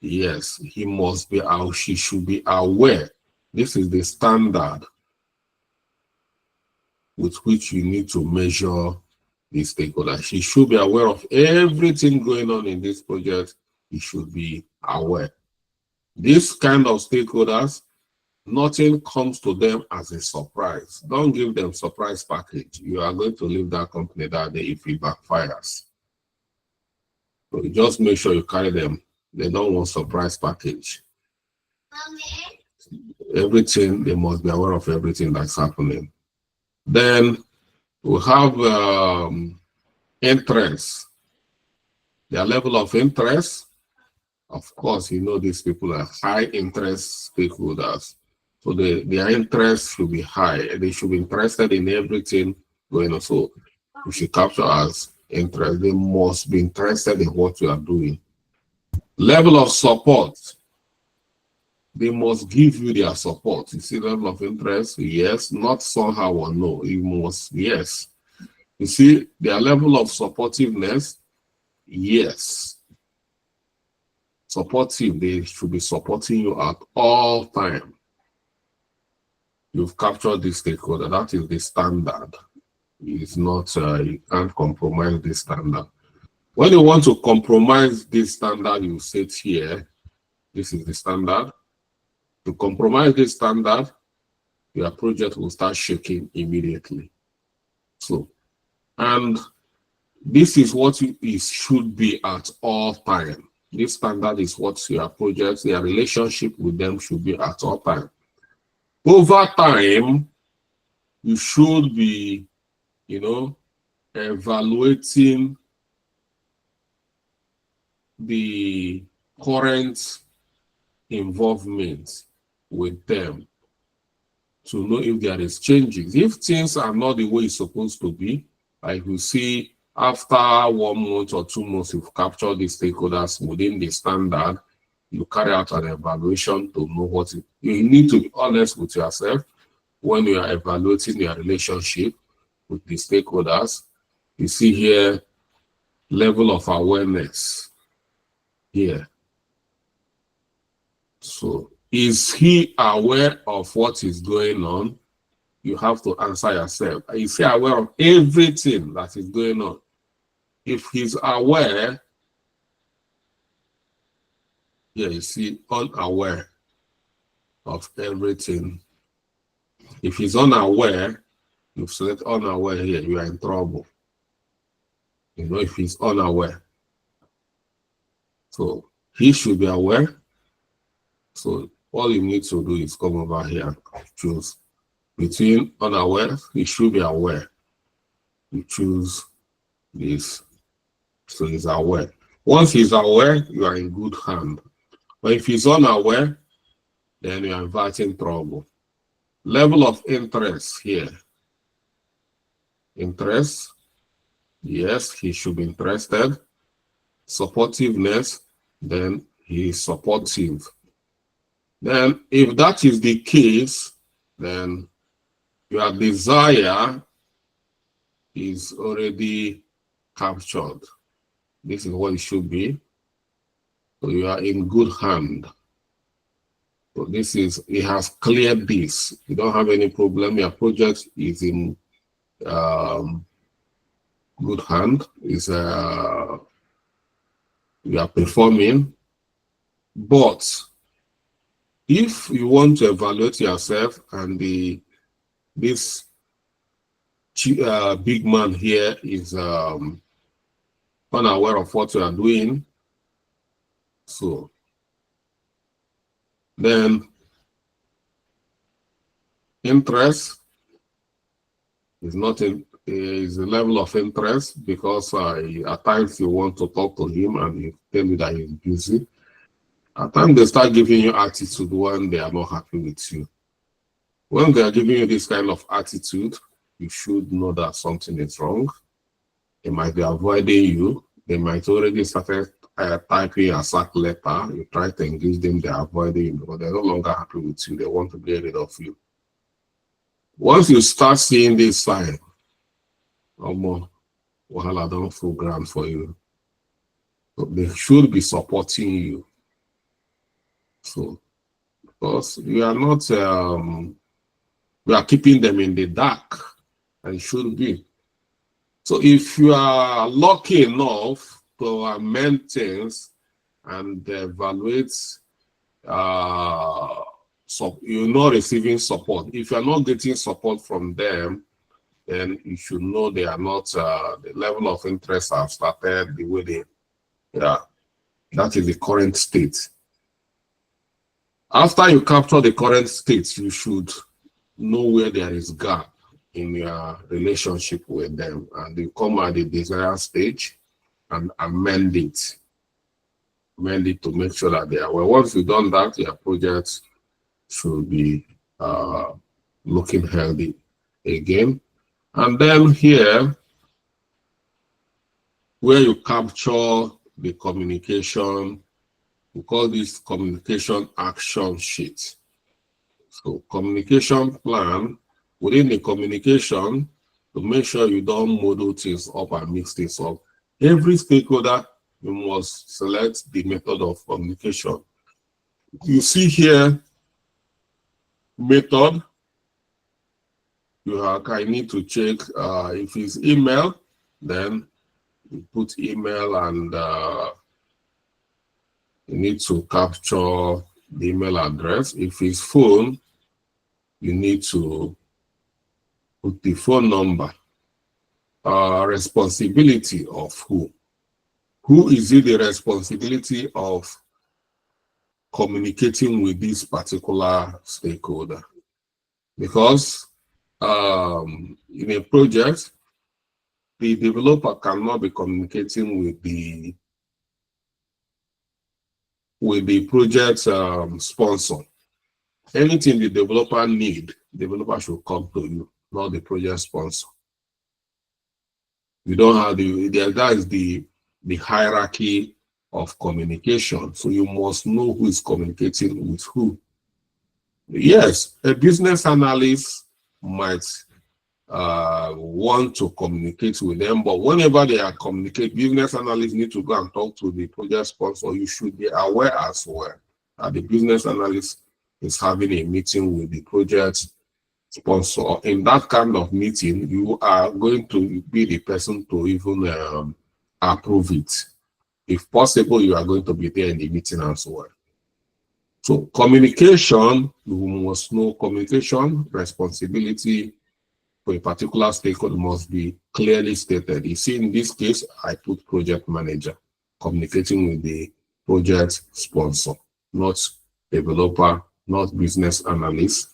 yes, he must be, she should be aware. This is the standard with which you need to measure the stakeholder. She should be aware of everything going on in this project. He should be aware. This kind of stakeholders, nothing comes to them as a surprise. Don't give them surprise package. You are going to leave that company that day if it backfires. So you just make sure you carry them. They don't want surprise package. Everything, they must be aware of everything that's happening. Then we have interest. Their level of interest, of course, you know these people are high interest stakeholders. So their interest should be high. They should be interested in everything going on. So we should capture as interest. They must be interested in what you are doing. Level of support. They must give you their support. You see, level of interest, yes, not somehow or no. You must, yes. You see, their level of supportiveness, yes. Supportive, they should be supporting you at all time. You've captured this stakeholder. That is the standard. It's not, you can't compromise this standard. When you want to compromise this standard, you sit here. This is the standard. To compromise this standard, your project will start shaking immediately. So, and this is what it should be at all time. This standard is what your project, your relationship with them should be at all time. Over time, you should be, evaluating the current involvement with them to know if there is changes. If things are not the way it's supposed to be, like you see after 1 month or 2 months, you've captured the stakeholders within the standard, you carry out an evaluation to know what you need to be honest with yourself when you are evaluating your relationship with the stakeholders. You see here, level of awareness here. So, is he aware of what is going on? You have to answer yourself. Is he aware of everything that is going on? If he's aware, yeah, you see, unaware of everything. If he's unaware, you select unaware here, you are in trouble. If he's unaware. So, he should be aware. So all you need to do is come over here and choose between unaware. He should be aware. You choose this. So he's aware. Once he's aware, you are in good hand. But if he's unaware, then you are inviting trouble. Level of interest here. Interest. Yes, he should be interested. Supportiveness. Then he is supportive. Then, if that is the case, then your desire is already captured. This is what it should be. So you are in good hand. So this is, it has cleared this. You don't have any problem. Your project is in good hand. You are performing. But if you want to evaluate yourself and this big man here is unaware of what you are doing, so then interest is not is a level of interest because at times you want to talk to him and he tell you that he's busy. At times they start giving you attitude when they are not happy with you. When they are giving you this kind of attitude, you should know that something is wrong. They might be avoiding you. They might already started typing a sack letter. You try to engage them, they are avoiding you because they're no longer happy with you. They want to get rid of you. Once you start seeing this sign, wahala don't full ground for you. So they should be supporting you. So, because you are not, you are keeping them in the dark. and it should be. So if you are lucky enough to amend things and evaluate, so you're not receiving support. If you're not getting support from them, then you should know they are not, the level of interest have started the way they, yeah, that is the current state. After you capture the current state, you should know where there is gap in your relationship with them, and you come at the desired stage and amend it. Amend it to make sure that they are well. Once you've done that, your project should be looking healthy again. And then here, where you capture the communication, we call this communication action sheet. So communication plan, within the communication, to make sure you don't muddle things up and mix things up. Every stakeholder, you must select the method of communication. You see here, method. I need to check if it's email, then you put email, and you need to capture the email address. If it's phone, you need to put the phone number. Responsibility of who? Who is it the responsibility of communicating with this particular stakeholder? Because in a project, the developer cannot be communicating with the project sponsor. Anything the developer need, the developer should come to you, not the project sponsor. You don't have that is the hierarchy of communication. So you must know who is communicating with who. Yes, a business analyst might want to communicate with them, but whenever they are communicating, business analysts need to go and talk to the project sponsor. You should be aware as well that the business analyst is having a meeting with the project sponsor. In that kind of meeting, you are going to be the person to even approve it. If possible, you are going to be there in the meeting as well. So communication, you must know communication responsibility for a particular stakeholder must be clearly stated. You see, in this case, I put project manager communicating with the project sponsor, not developer, not business analyst.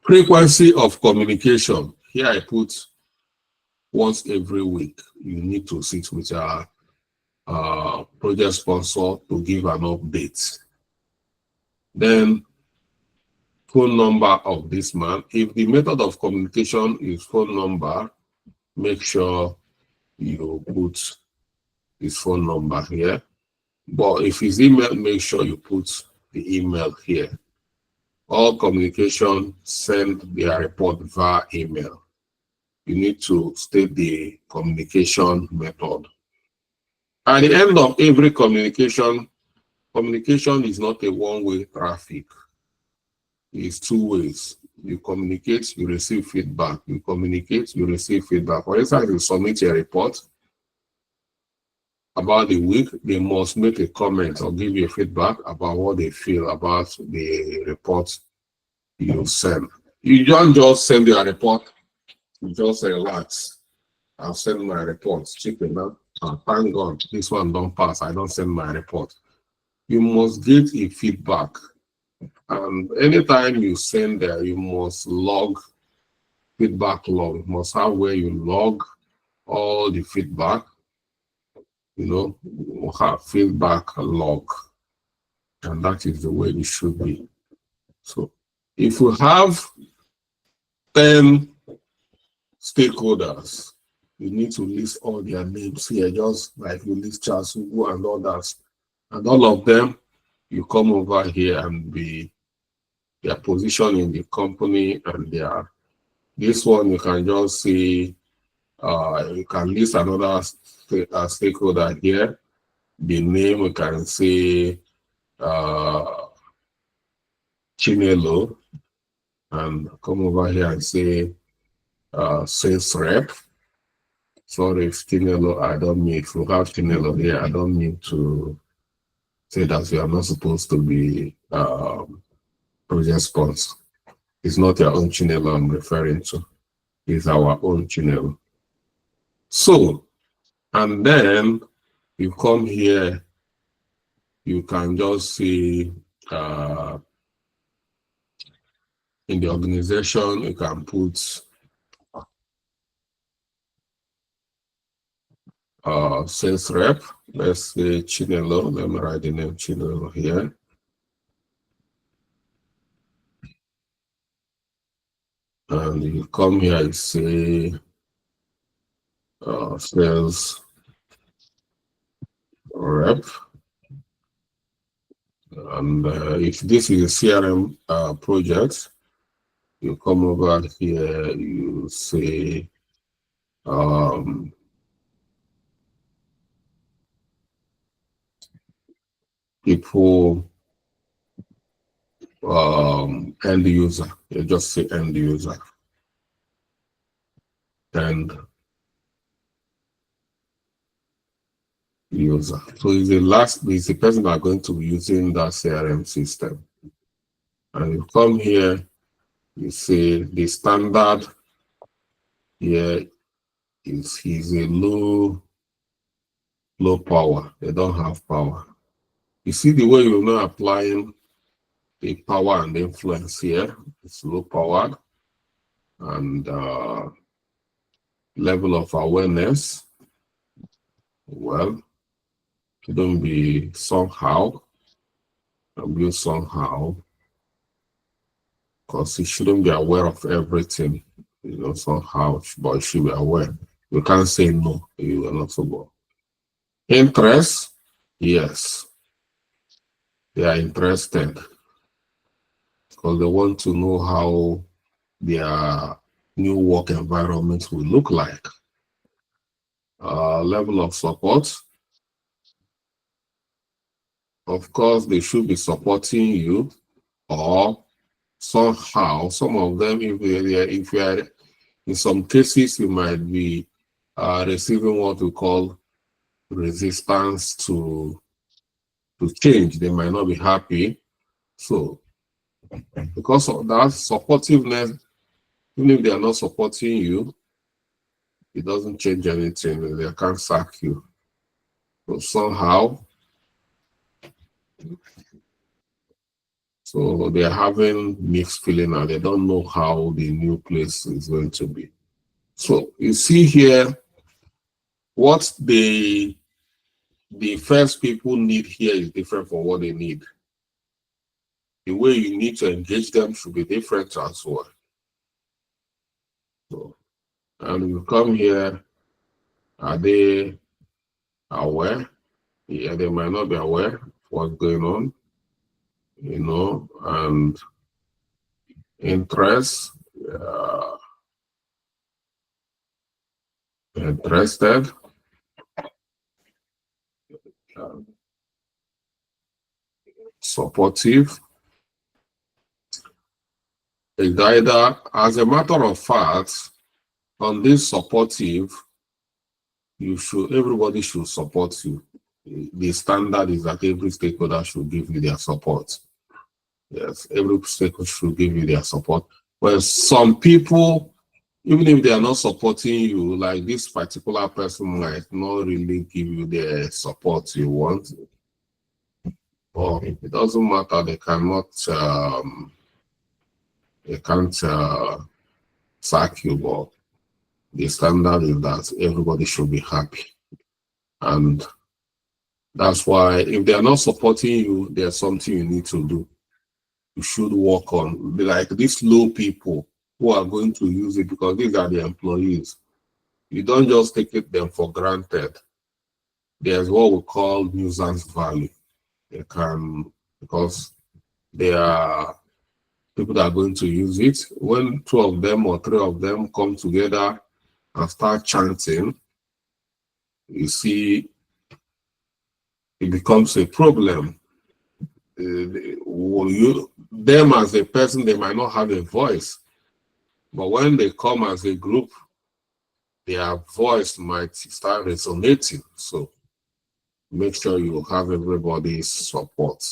Frequency of communication. Here I put once every week. You need to sit with our project sponsor to give an update. Then phone number of this man. If the method of communication is phone number, make sure you put his phone number here. But if it's email, make sure you put the email here. All communication, send their report via email. You need to state the communication method. At the end of every communication is not a one-way traffic. It's two ways. You communicate, you receive feedback. You communicate, you receive feedback. For instance, you submit a report about the week, they must make a comment or give you feedback about what they feel about the report you send. You don't just send your report, you just relax. I'll send my report. Chicken out. Thank God, this one don't pass. I don't send my report. You must get a feedback. And anytime you send there, you must log feedback log. You must have where you log all the feedback. You have feedback log. And that is the way it should be. So if you have 10 stakeholders, you need to list all their names here, just like you list Charles Ugu and others. And all of them, you come over here and be their position in the company and this one you can just see, you can list another stakeholder here. The name you can say Chinelo, and come over here and say sales rep. Sorry, if Chinelo, I don't mean, if you have Chinelo here, I don't mean to say that you are not supposed to be project sponsor. It's not your own Chinelo I'm referring to. It's our own Chinelo. So, and then you come here, you can just see in the organization, you can put sales rep. Let's say Chinelo. Let me write the name Chinelo here. And you come here and say sales rep. And if this is a CRM project, you come over here, you say people, end user. You just say end user. And user. So it's the person that are going to be using that CRM system. And you come here, you say the standard here is a low power. They don't have power. You see the way you're not applying the power and the influence here. It's low powered. And level of awareness, well, shouldn't be somehow, abuse somehow, because you shouldn't be aware of everything, somehow, but you should be aware. You can't say no, you are not so good. Interest, yes, they are interested because they want to know how their new work environment will look like. Level of support, of course, they should be supporting you, or somehow, some of them, if you are in some cases, you might be receiving what we call resistance to change. They might not be happy. So, because of that supportiveness, even if they are not supporting you, it doesn't change anything. They can't sack you. So somehow, so they're having mixed feeling and they don't know how the new place is going to be. So you see here, what the first people need here is different from what they need. The way you need to engage them should be different as well. So, and you come here, are they aware? Yeah, they might not be aware of what's going on, and interest, interested, supportive. It's either, as a matter of fact, on this supportive, everybody should support you. The standard is that every stakeholder should give you their support. Yes, every stakeholder should give you their support. Well, some people, even if they are not supporting you, like this particular person might not really give you the support you want. Or it doesn't matter, they can't sack you, but the standard is that everybody should be happy. And that's why if they are not supporting you, there's something you need to do. You should work on, like these low people who are going to use it, because these are the employees. You don't just take them for granted. There's what we call nuisance value. They can, because they are people that are going to use it. When 2 of them or 3 of them come together and start chanting, you see, it becomes a problem. Them as a person, they might not have a voice. But when they come as a group, their voice might start resonating. So make sure you have everybody's support.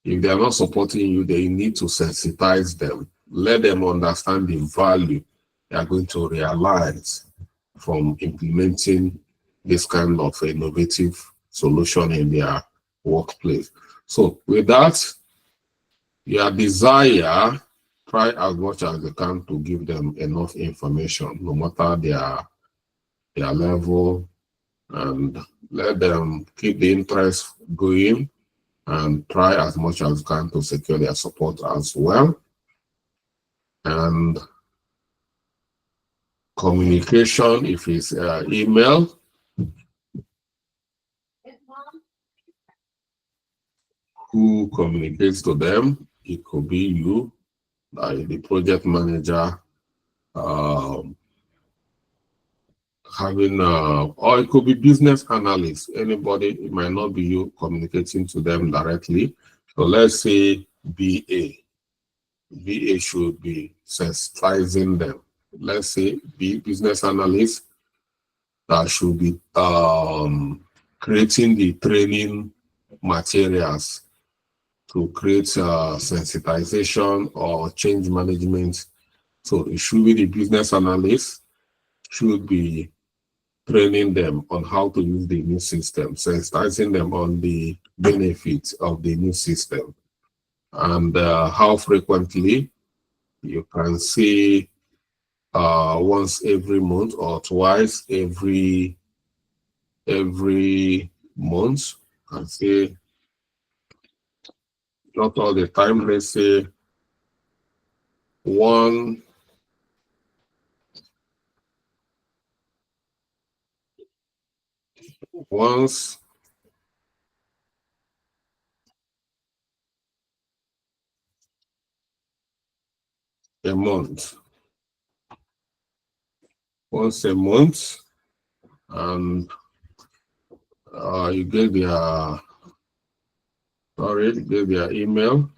If they are not supporting you, they need to sensitize them. Let them understand the value they are going to realize from implementing this kind of innovative solution in their workplace. So with that, your desire, try as much as you can to give them enough information, no matter their level, and let them keep the interest going and try as much as you can to secure their support as well. And communication, if it's email, who communicates to them? It could be you, like the project manager, or it could be business analyst. Anybody, it might not be you communicating to them directly. So let's say BA. BA should be sensitizing them. Let's say business analyst that should be creating the training materials to create sensitization or change management. So it should be the business analyst should be training them on how to use the new system, sensitizing them on the benefits of the new system, and how frequently you can see once every month or twice every month, and say not all the time. Let's say once a month, and you get their email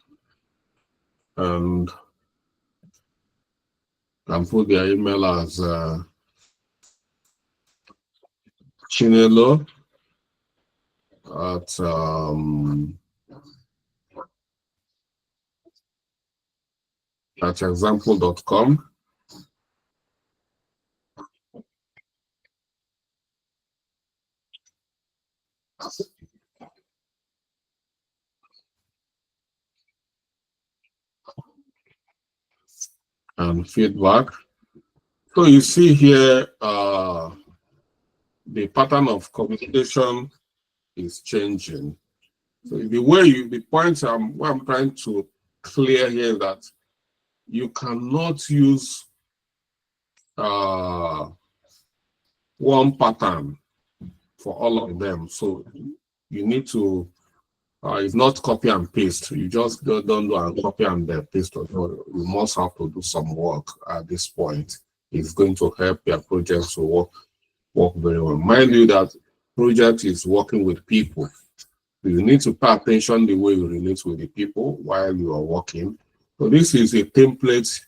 and can put their email as Chinelo at example.com. And feedback. So you see here, the pattern of communication is changing. So the point what I'm trying to clear here is that you cannot use one pattern for all of them. So you need to, it's not copy and paste. You just don't do and copy and paste. You must have to do some work at this point. It's going to help your project to work very well. Mind you that project is working with people. You need to pay attention the way you relate with the people while you are working. So this is a template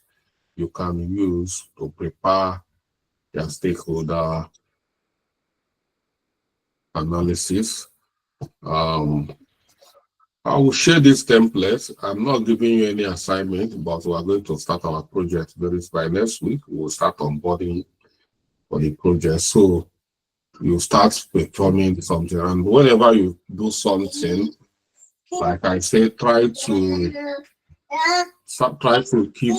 you can use to prepare your stakeholder analysis. I will share this template. I'm not giving you any assignment, but we are going to start our project by next week. We will start onboarding for the project. So you start performing something, and whenever you do something, like I say, try to keep.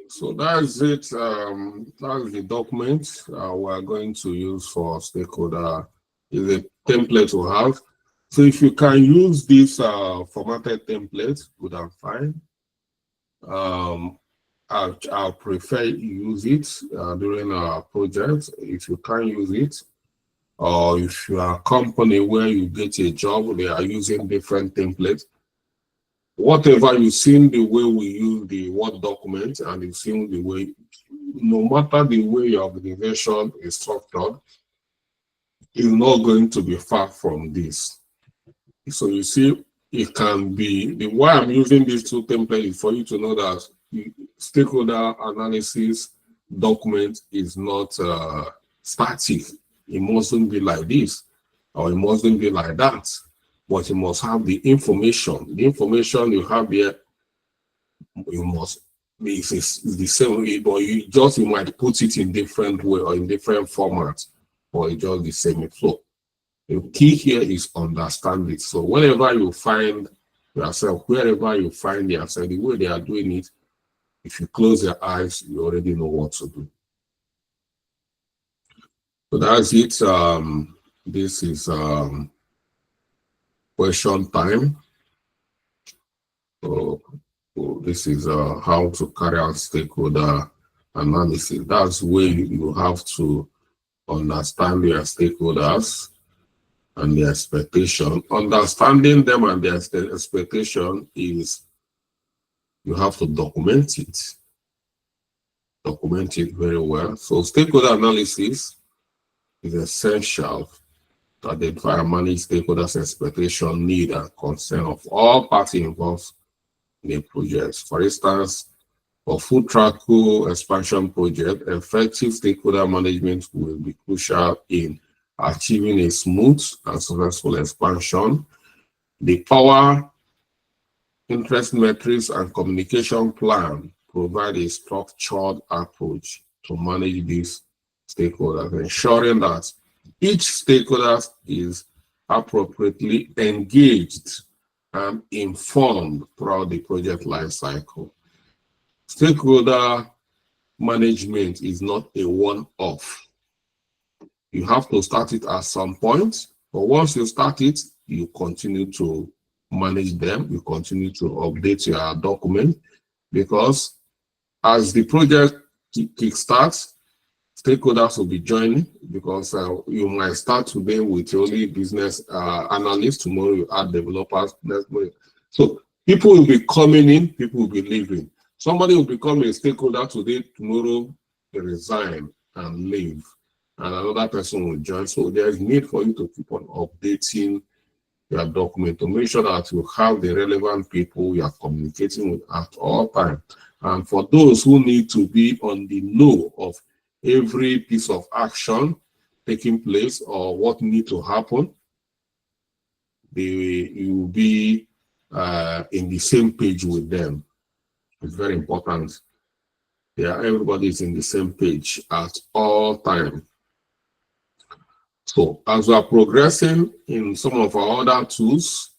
So that's it. That's the document we are going to use for stakeholder. Is a template we have. So if you can use this formatted template, good and fine. I'll prefer you use it during our project. If you can't use it, or if you are a company where you get a job, they are using different templates. Whatever you've seen the way we use the Word document, and you've seen the way, no matter the way your organization is structured, it's not going to be far from this. So you see, it can be, the why I'm using these two templates is for you to know that the stakeholder analysis document is not static. It mustn't be like this, or it mustn't be like that, but you must have the information. The information you have here, you must be it's the same way, but you might put it in different way or in different formats, or it's just the same flow. The key here is understand it. So whenever you find yourself, wherever you find yourself, the way they are doing it, if you close your eyes, you already know what to do. So that's it. This is question time. So this is how to carry out stakeholder analysis. That's where you have to understand your stakeholders and their expectation. Understanding them and their expectation is you have to document it. Document it very well. So stakeholder analysis is essential to identify and manage stakeholders' expectation, need, and concern of all parties involved in a project. For instance, for food truck expansion project, effective stakeholder management will be crucial in achieving a smooth and successful expansion. The power, interest metrics, and communication plan provide a structured approach to manage these stakeholders, ensuring that each stakeholder is appropriately engaged and informed throughout the project life cycle. Stakeholder management is not a one-off. You have to start it at some point, but once you start it, you continue to manage them, you continue to update your document, because as the project kickstarts, stakeholders will be joining, because you might start today with only business analysts, tomorrow you add developers, next month. So people will be coming in, people will be leaving. Somebody will become a stakeholder today, tomorrow they resign and leave, and another person will join. So there is need for you to keep on updating your document to make sure that you have the relevant people you are communicating with at all times. And for those who need to be on the know of every piece of action taking place or what needs to happen, you will be in the same page with them. It's very important. Yeah, everybody is in the same page at all times. So as we are progressing in some of our other tools,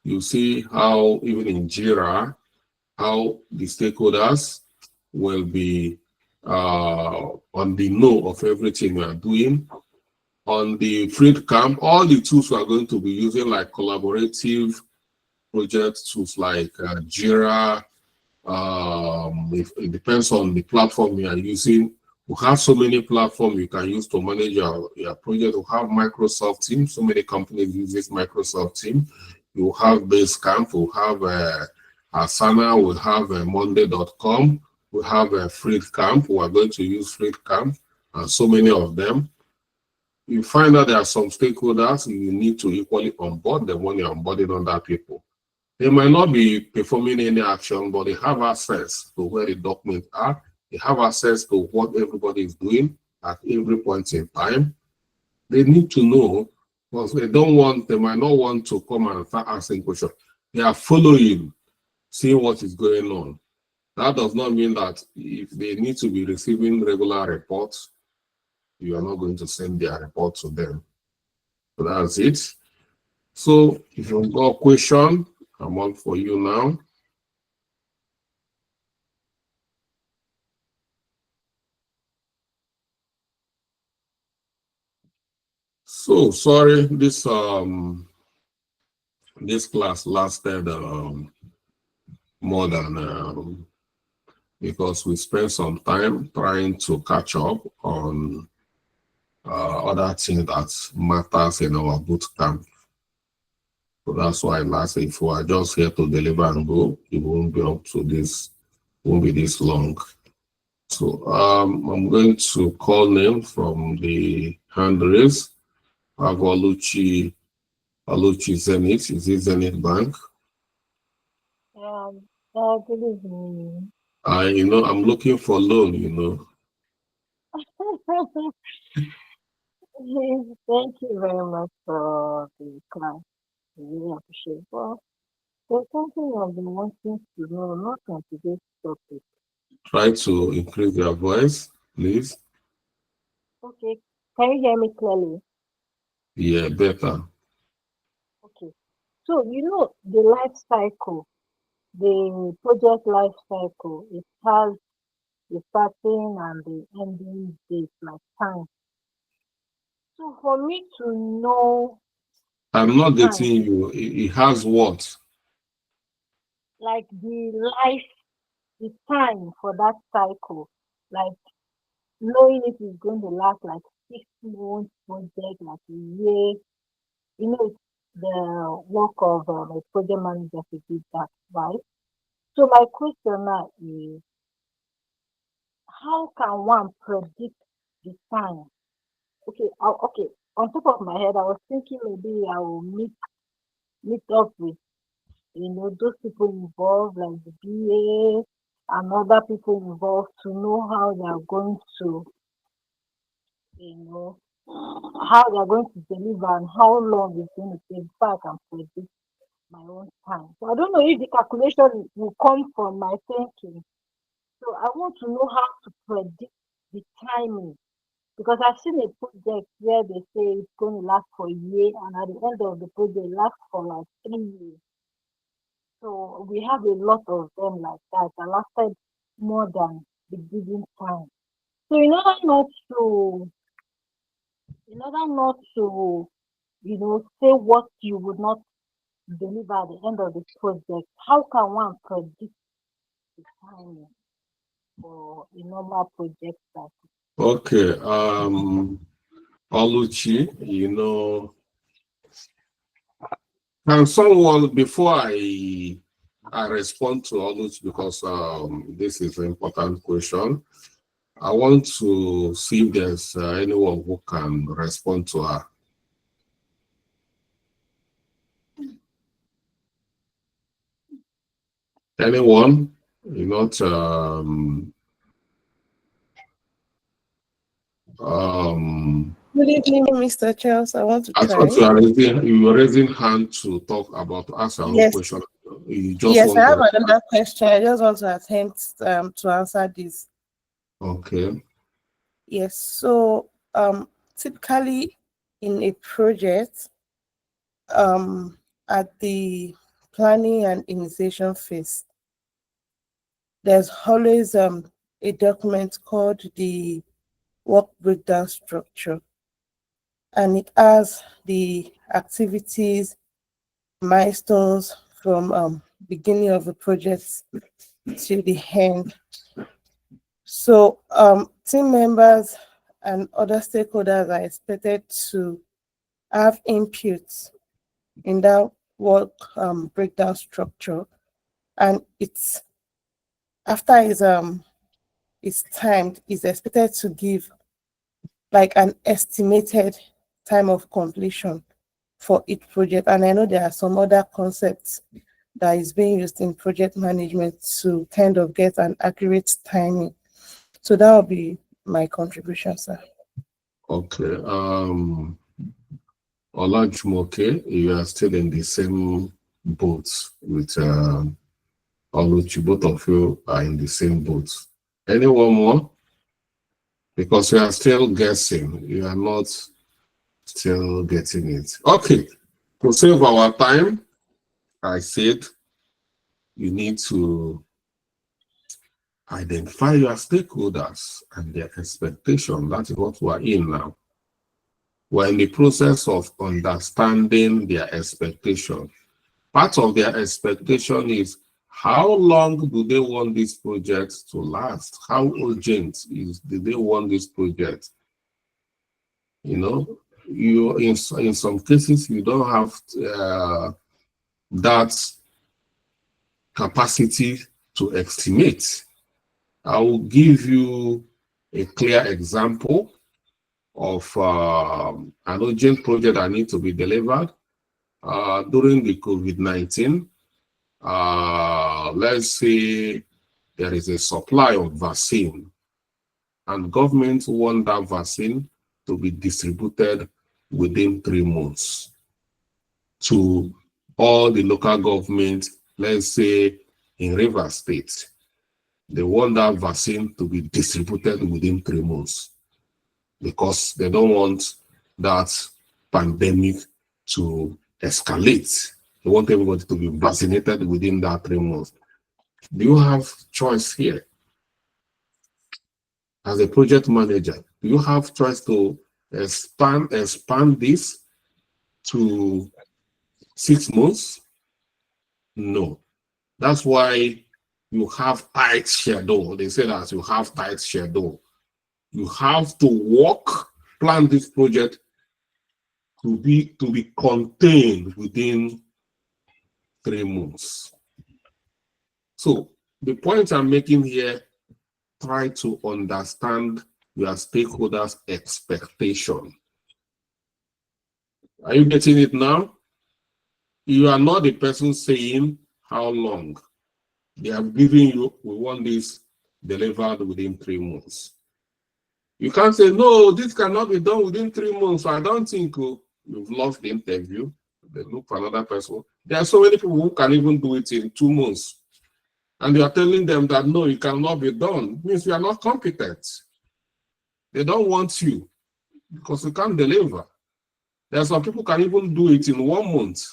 you see how even in Jira, how the stakeholders will be on the know of everything we are doing. On the FreeCamp, all the tools we are going to be using, like collaborative project tools like Jira. It depends on the platform you are using. We have so many platforms you can use to manage your project. We have Microsoft Teams. So many companies use this Microsoft Teams. You have Basecamp. We have Asana. We have Monday.com. We have FreeCamp. We are going to use FreeCamp, and so many of them. You find that there are some stakeholders you need to equally onboard them when you're onboarding other people. They might not be performing any action, but they have access to where the documents are. They have access to what everybody is doing at every point in time. They need to know, because they might not want to come and start asking questions. They are following, seeing what is going on. That does not mean that if they need to be receiving regular reports, you are not going to send their report to them. So that's it. So if you've got a question, I'm on for you now. So sorry, this This class lasted more than because we spent some time trying to catch up on other things that matters in our boot camp. So that's why last, if we are just here to deliver and go, it won't be up to this, won't be this long. So I'm going to call name from the hand raise. I have Aluchi Zenith. Is it Zenith Bank? Good evening. I'm looking for loan, Thank you very much for the class. I really appreciate it. Well, there's something I've been wanting to know, not on today's topic. Try to increase your voice, please. Okay, can you hear me clearly? Yeah, better. Okay, so the life cycle, the project life cycle, it has the starting and the ending date, like time. So for me to know I'm not time, getting you. It has what? like the time for that cycle, like knowing it is going to last like 6 months project, like a year, it's the work of a project manager to do that, right? So my question now is, how can one predict the time? Okay, okay. On top of my head, I was thinking maybe I will meet up with those people involved, like the BA and other people involved, to know how they are going to, you know, how they are going to deliver and how long it's going to take before I can predict my own time. So I don't know if the calculation will come from my thinking. So I want to know how to predict the timing, because I've seen a project where they say it's going to last for a year, and at the end of the project, it lasts for like 3 years. So we have a lot of them like that lasted more than the given time. So in order not to say what you would not deliver at the end of the project, how can one predict the timing for a normal project cycle? Okay. Oluchi, can someone, before I respond to Oluchi, because this is an important question, I want to see if there's anyone who can respond to her. Anyone? Not Good evening, Mr. Charles. I want to I try. thought you were raising hand to talk about ask your own Yes. question. You just Yes, I want have to another question. I just want to attempt to answer this. Okay. Yes. So typically in a project, at the planning and initiation phase, there's always a document called the work breakdown structure, and it has the activities, milestones from beginning of the project to the end. So team members and other stakeholders are expected to have inputs in that work breakdown structure, and it's after it's timed, it's expected to give like an estimated time of completion for each project. And I know there are some other concepts that is being used in project management to kind of get an accurate timing. So that will be my contribution, sir. Okay. Olajumoke, you are still in the same boat with Oluchi. Both of you are in the same boat. Anyone more? Because you are still guessing. You are not still getting it. Okay. To save our time, I said you need to identify your stakeholders and their expectation. That is what we're in now. We're in the process of understanding their expectation. part of their expectation is how long do they want this project to last? How urgent do they want this project? You know, you in some cases you don't have that capacity to estimate. I will give you a clear example of an urgent project that needs to be delivered during the COVID-19. Let's say there is a supply of vaccine and government want that vaccine to be distributed within 3 months to all the local governments, let's say in Rivers State. They want that vaccine to be distributed within 3 months because they don't want that pandemic to escalate. They want everybody to be vaccinated within that 3 months. Do you have choice here? As a project manager, do you have choice to expand this to 6 months? No. That's why you have tight schedule. They say that you have tight schedule. You have to plan this project to be contained within 3 months. So the point I'm making here, try to understand your stakeholders' expectation. Are you getting it now? You are not the person saying how long. They are giving you, we want this delivered within 3 months. You can't say, no, this cannot be done within 3 months. So I don't think you've lost the interview. They look for another person. There are so many people who can even do it in 2 months. And you are telling them that, no, it cannot be done. It means you are not competent. They don't want you because you can't deliver. There are some people who can even do it in 1 month.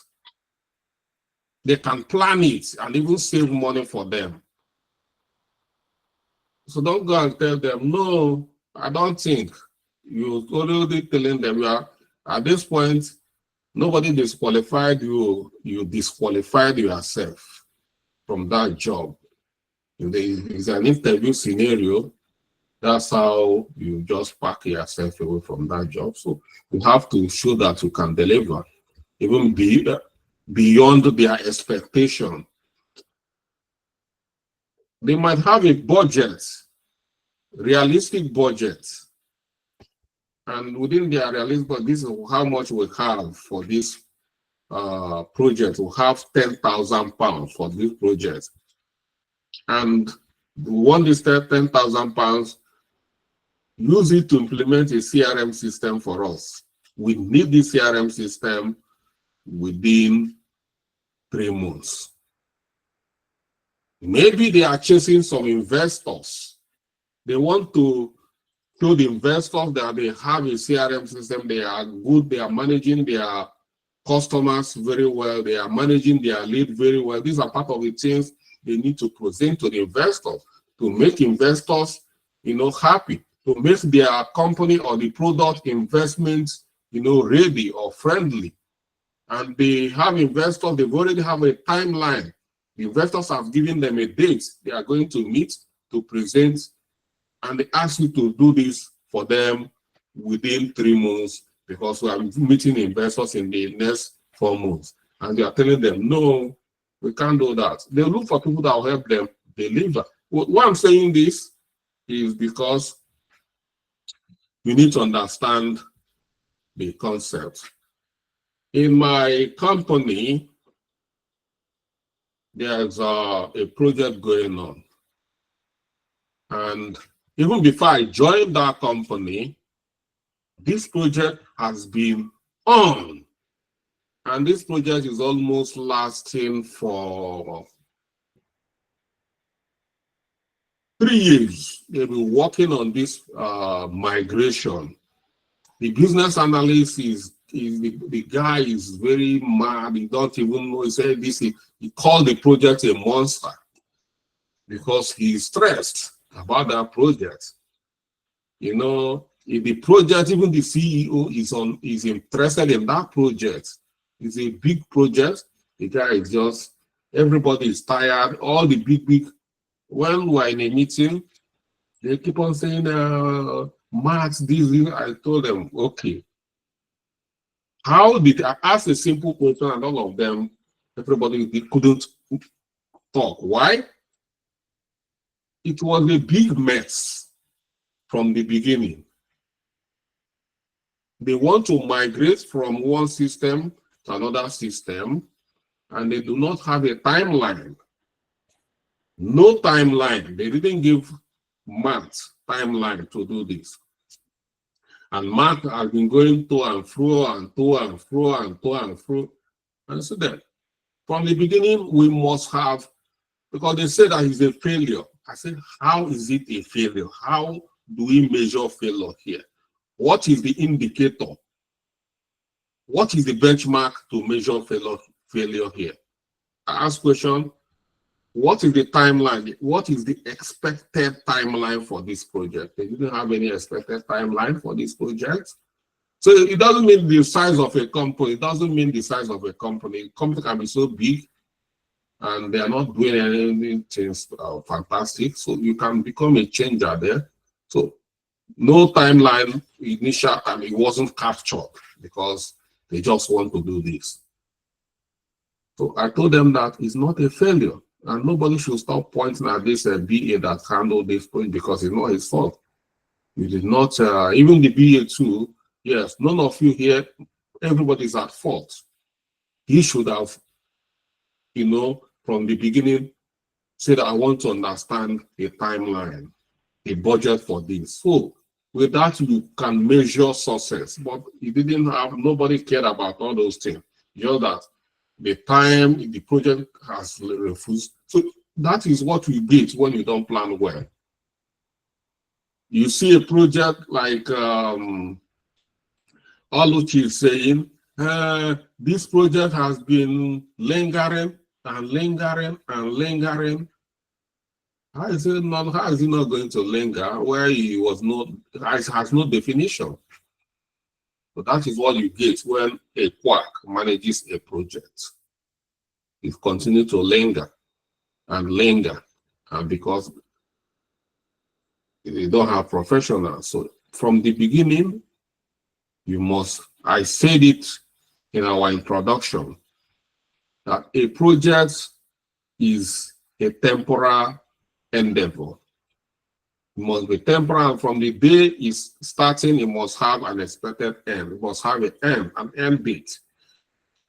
They can plan it and even save money for them. So don't go and tell them, no, I don't think. You're already telling them, you are, at this point, nobody disqualified you. You disqualified yourself from that job. If there is an interview scenario, that's how you just pack yourself away from that job. So you have to show that you can deliver, even beyond their expectation. They might have a budget, realistic budget, and within their realistic budget, this is how much we have for this project. We have £10,000 for this project, and we want this £10,000. Use it to implement a CRM system for us. We need this CRM system within 3 months. Maybe they are chasing some investors. They want to show the investors that they have a CRM system. They are good. They are managing their customers very well. They are managing their lead very well. These are part of the things they need to present to the investors to make investors, happy, to make their company or the product investments, ready or friendly. And they have investors, they've already have a timeline. The investors have given them a date they are going to meet to present, and they ask you to do this for them within 3 months because we are meeting investors in the next 4 months. And they are telling them, no, we can't do that. They look for people that will help them deliver. Why I'm saying this is because you need to understand the concept. In my company, there's a project going on. And even before I joined that company, this project has been on. And this project is almost lasting for 3 years. They've been working on this migration. The business analyst the guy is very mad. He don't even know. He said this. He called the project a monster because he's stressed about that project. If the project, even the CEO is interested in that project. It's a big project. The guy is just, everybody is tired. All the big, when we're in a meeting, they keep on saying, Max, this. I told them, okay. How did I ask a simple question and all of them, everybody couldn't talk? Why? It was a big mess from the beginning. They want to migrate from one system to another system, and they do not have a timeline. No timeline. They didn't give Matt timeline to do this. And Matt has been going to and fro and to and fro and to and fro. And so then, from the beginning, we must have, because they said that he's a failure. I said, how is it a failure? How do we measure failure here? What is the indicator? What is the benchmark to measure failure here? I ask question, what is the timeline? What is the expected timeline for this project? They didn't have any expected timeline for this project. So it doesn't mean the size of a company. It doesn't mean the size of a company. A company can be so big and they are not doing anything fantastic. So you can become a changer there. So no timeline, initial time, it wasn't captured because they just want to do this. So I told them that it's not a failure. And nobody should stop pointing at this BA that handled this point because it's not his fault. You did not, even the BA too, yes, none of you here, everybody's at fault. He should have, from the beginning, said, I want to understand a timeline, a budget for this. So with that, you can measure success. But you didn't have, nobody cared about all those things. Just that the time the project has refused. So that is what we get when you don't plan well. You see a project like Oluchi is saying, this project has been lingering and lingering and lingering. How is it not going to linger where he was not, has no definition? So that is what you get when a quack manages a project. It continues to linger, and because they don't have professionals. So from the beginning, you must, I said it in our introduction, that a project is a temporal endeavor. It must be temporal. From the day it's starting, it must have an expected end. It must have an end date.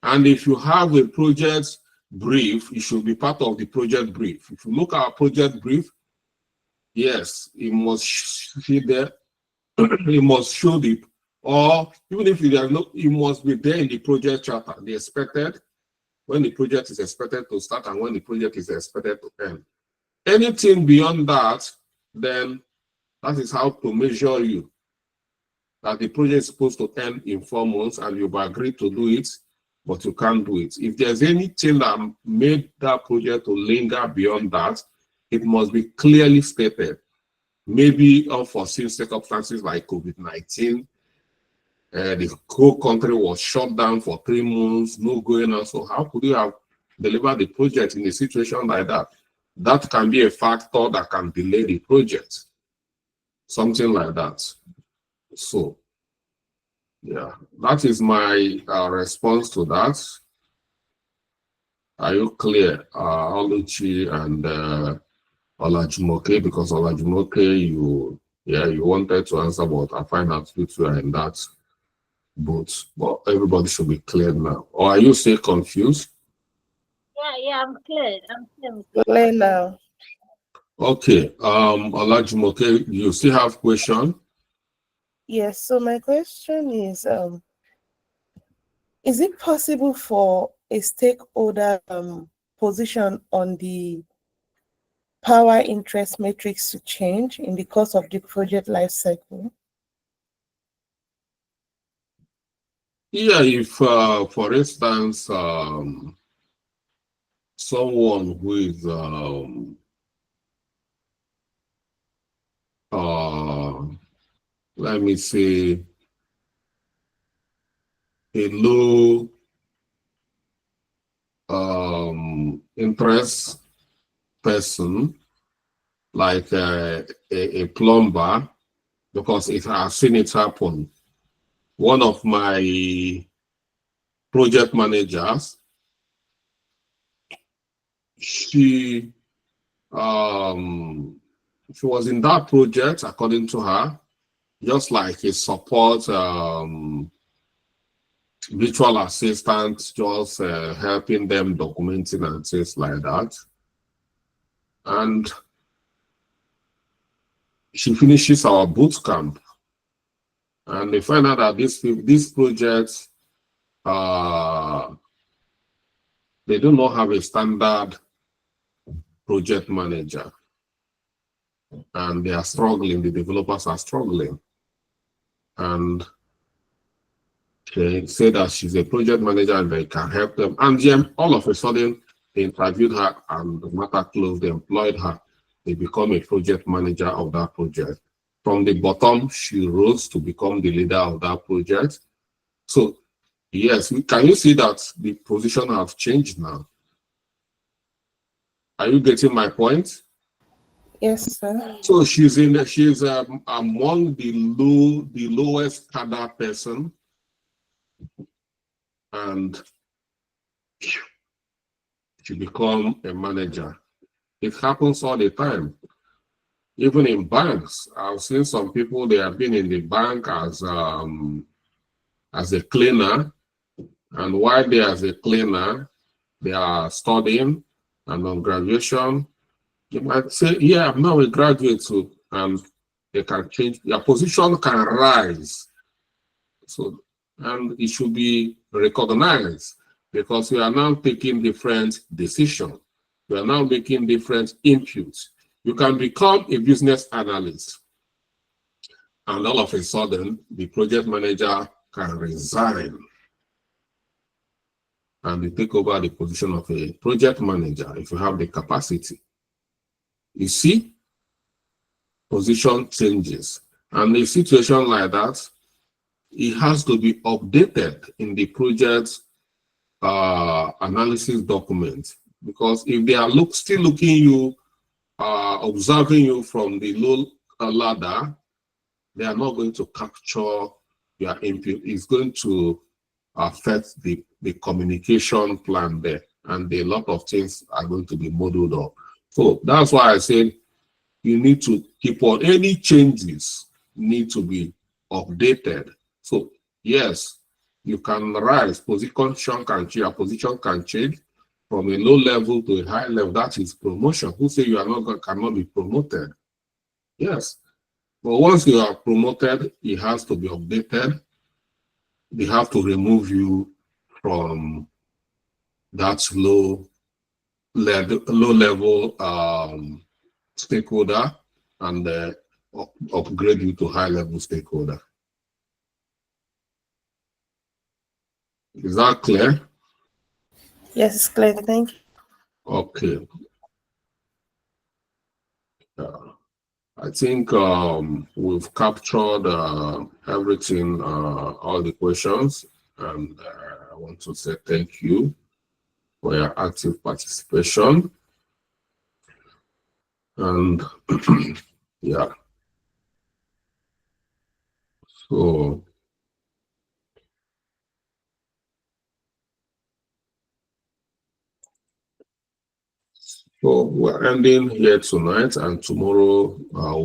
And if you have a project brief, it should be part of the project brief. If you look at our project brief, yes, it must see there, it must show the, or even if it has no, it must be there in the project charter, the expected, when the project is expected to start and when the project is expected to end. Anything beyond that, then that is how to measure you. That the project is supposed to end in 4 months and you've agreed to do it, but you can't do it. If there's anything that made that project to linger beyond that, it must be clearly stated. Maybe unforeseen circumstances like COVID-19, the whole country was shut down for 3 months, no going on. So how could you have delivered the project in a situation like that? That can be a factor that can delay the project. Something like that. So, yeah, that is my response to that. Are you clear, Oluchi and Olajumoke? Because Olajumoke, you wanted to answer, but I find out you two are in that boat. But everybody should be clear now. Or are you still confused? Yeah, I'm clear. Clear now. Okay, Olajumoke, you still have question? Yes, so my question is it possible for a stakeholder position on the power interest matrix to change in the course of the project life cycle? Yeah, if, for instance, someone who is, let me say, a low interest person, like a plumber, because I've seen it happen. One of my project managers, she was in that project, according to her, just like a support virtual assistant, just helping them documenting and things like that. And she finishes our boot camp, and they find out that these projects, they do not have a standard project manager, and they are struggling. The developers are struggling, and they say that she's a project manager and they can help them. And then all of a sudden, they interviewed her, and the matter closed. They employed her. They become a project manager of that project. From the bottom, she rose to become the leader of that project. So, yes, can you see that the position has changed now? Are you getting my point? Yes, sir. So she's among the lowest cadre person, and she become a manager. It happens all the time. Even in banks, I've seen some people, they have been in the bank as a cleaner, and while they are as a cleaner, they are studying, and on graduation, you might say, yeah, I'm now a graduate too, and they can change, their position can rise. So, and it should be recognized, because we are now taking different decisions. We are now making different inputs. You can become a business analyst, and all of a sudden, the project manager can resign, and you take over the position of a project manager if you have the capacity. You see, position changes. And a situation like that, it has to be updated in the project analysis document, because if they are still looking you, observing you from the low ladder, they are not going to capture your input. It's going to affect the communication plan there, and a lot of things are going to be modeled up. So that's why I said you need to keep on, any changes need to be updated. So yes, you can rise, position can change, your position can change from a low level to a high level. That is promotion. Who say you are not cannot be promoted? Yes, but once you are promoted, it has to be updated. They have to remove you from that low level stakeholder, and upgrade you to high level stakeholder. Is that clear? Yes, it's clear. Thank you. Okay. I think we've captured everything, all the questions, and I want to say thank you for your active participation. And yeah, so we're ending here tonight, and tomorrow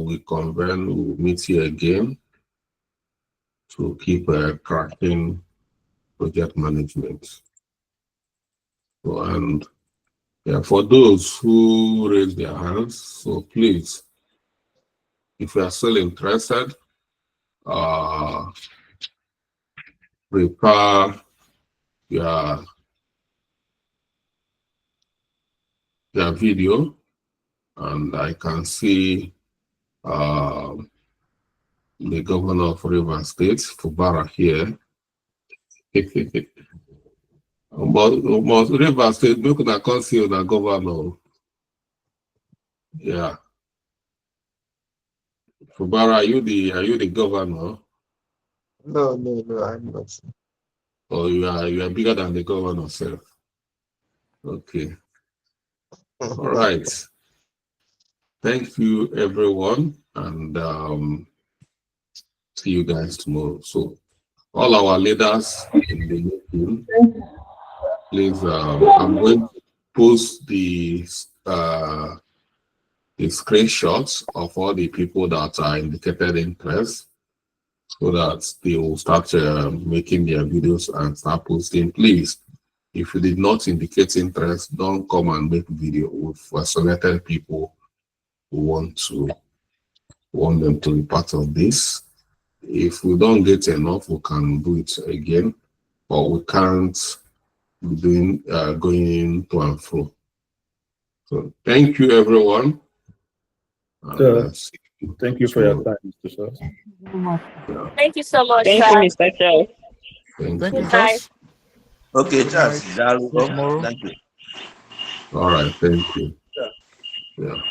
we convene, we'll meet here again to keep cracking project management. So, and yeah, for those who raise their hands, so please, if you are still interested, prepare your video, and I can see the governor of Rivers State, Fubara, here. But Rivers State, make una come see the governor. Yeah. Fubara, are you the governor? No, I'm not. Or you are bigger than the governor self? Okay. All right. Thank you, everyone, and see you guys tomorrow. So, all our leaders in the meeting, please, I'm going to post the screenshots of all the people that are indicated interest, so that they will start making their videos and start posting. Please, if you did not indicate interest, don't come and make video with selected people who want them to be part of this. If we don't get enough, we can do it again, but we can't be doing going to and fro. So thank you, everyone. And, Thank you for your time, Mr. Charles. yeah, Thank you so much, Thank sir. you, Mr. Charles. thank you, you. Charles. Okay, Good Charles. night. That'll See you go. tomorrow. Thank you. All right, thank you. Yeah.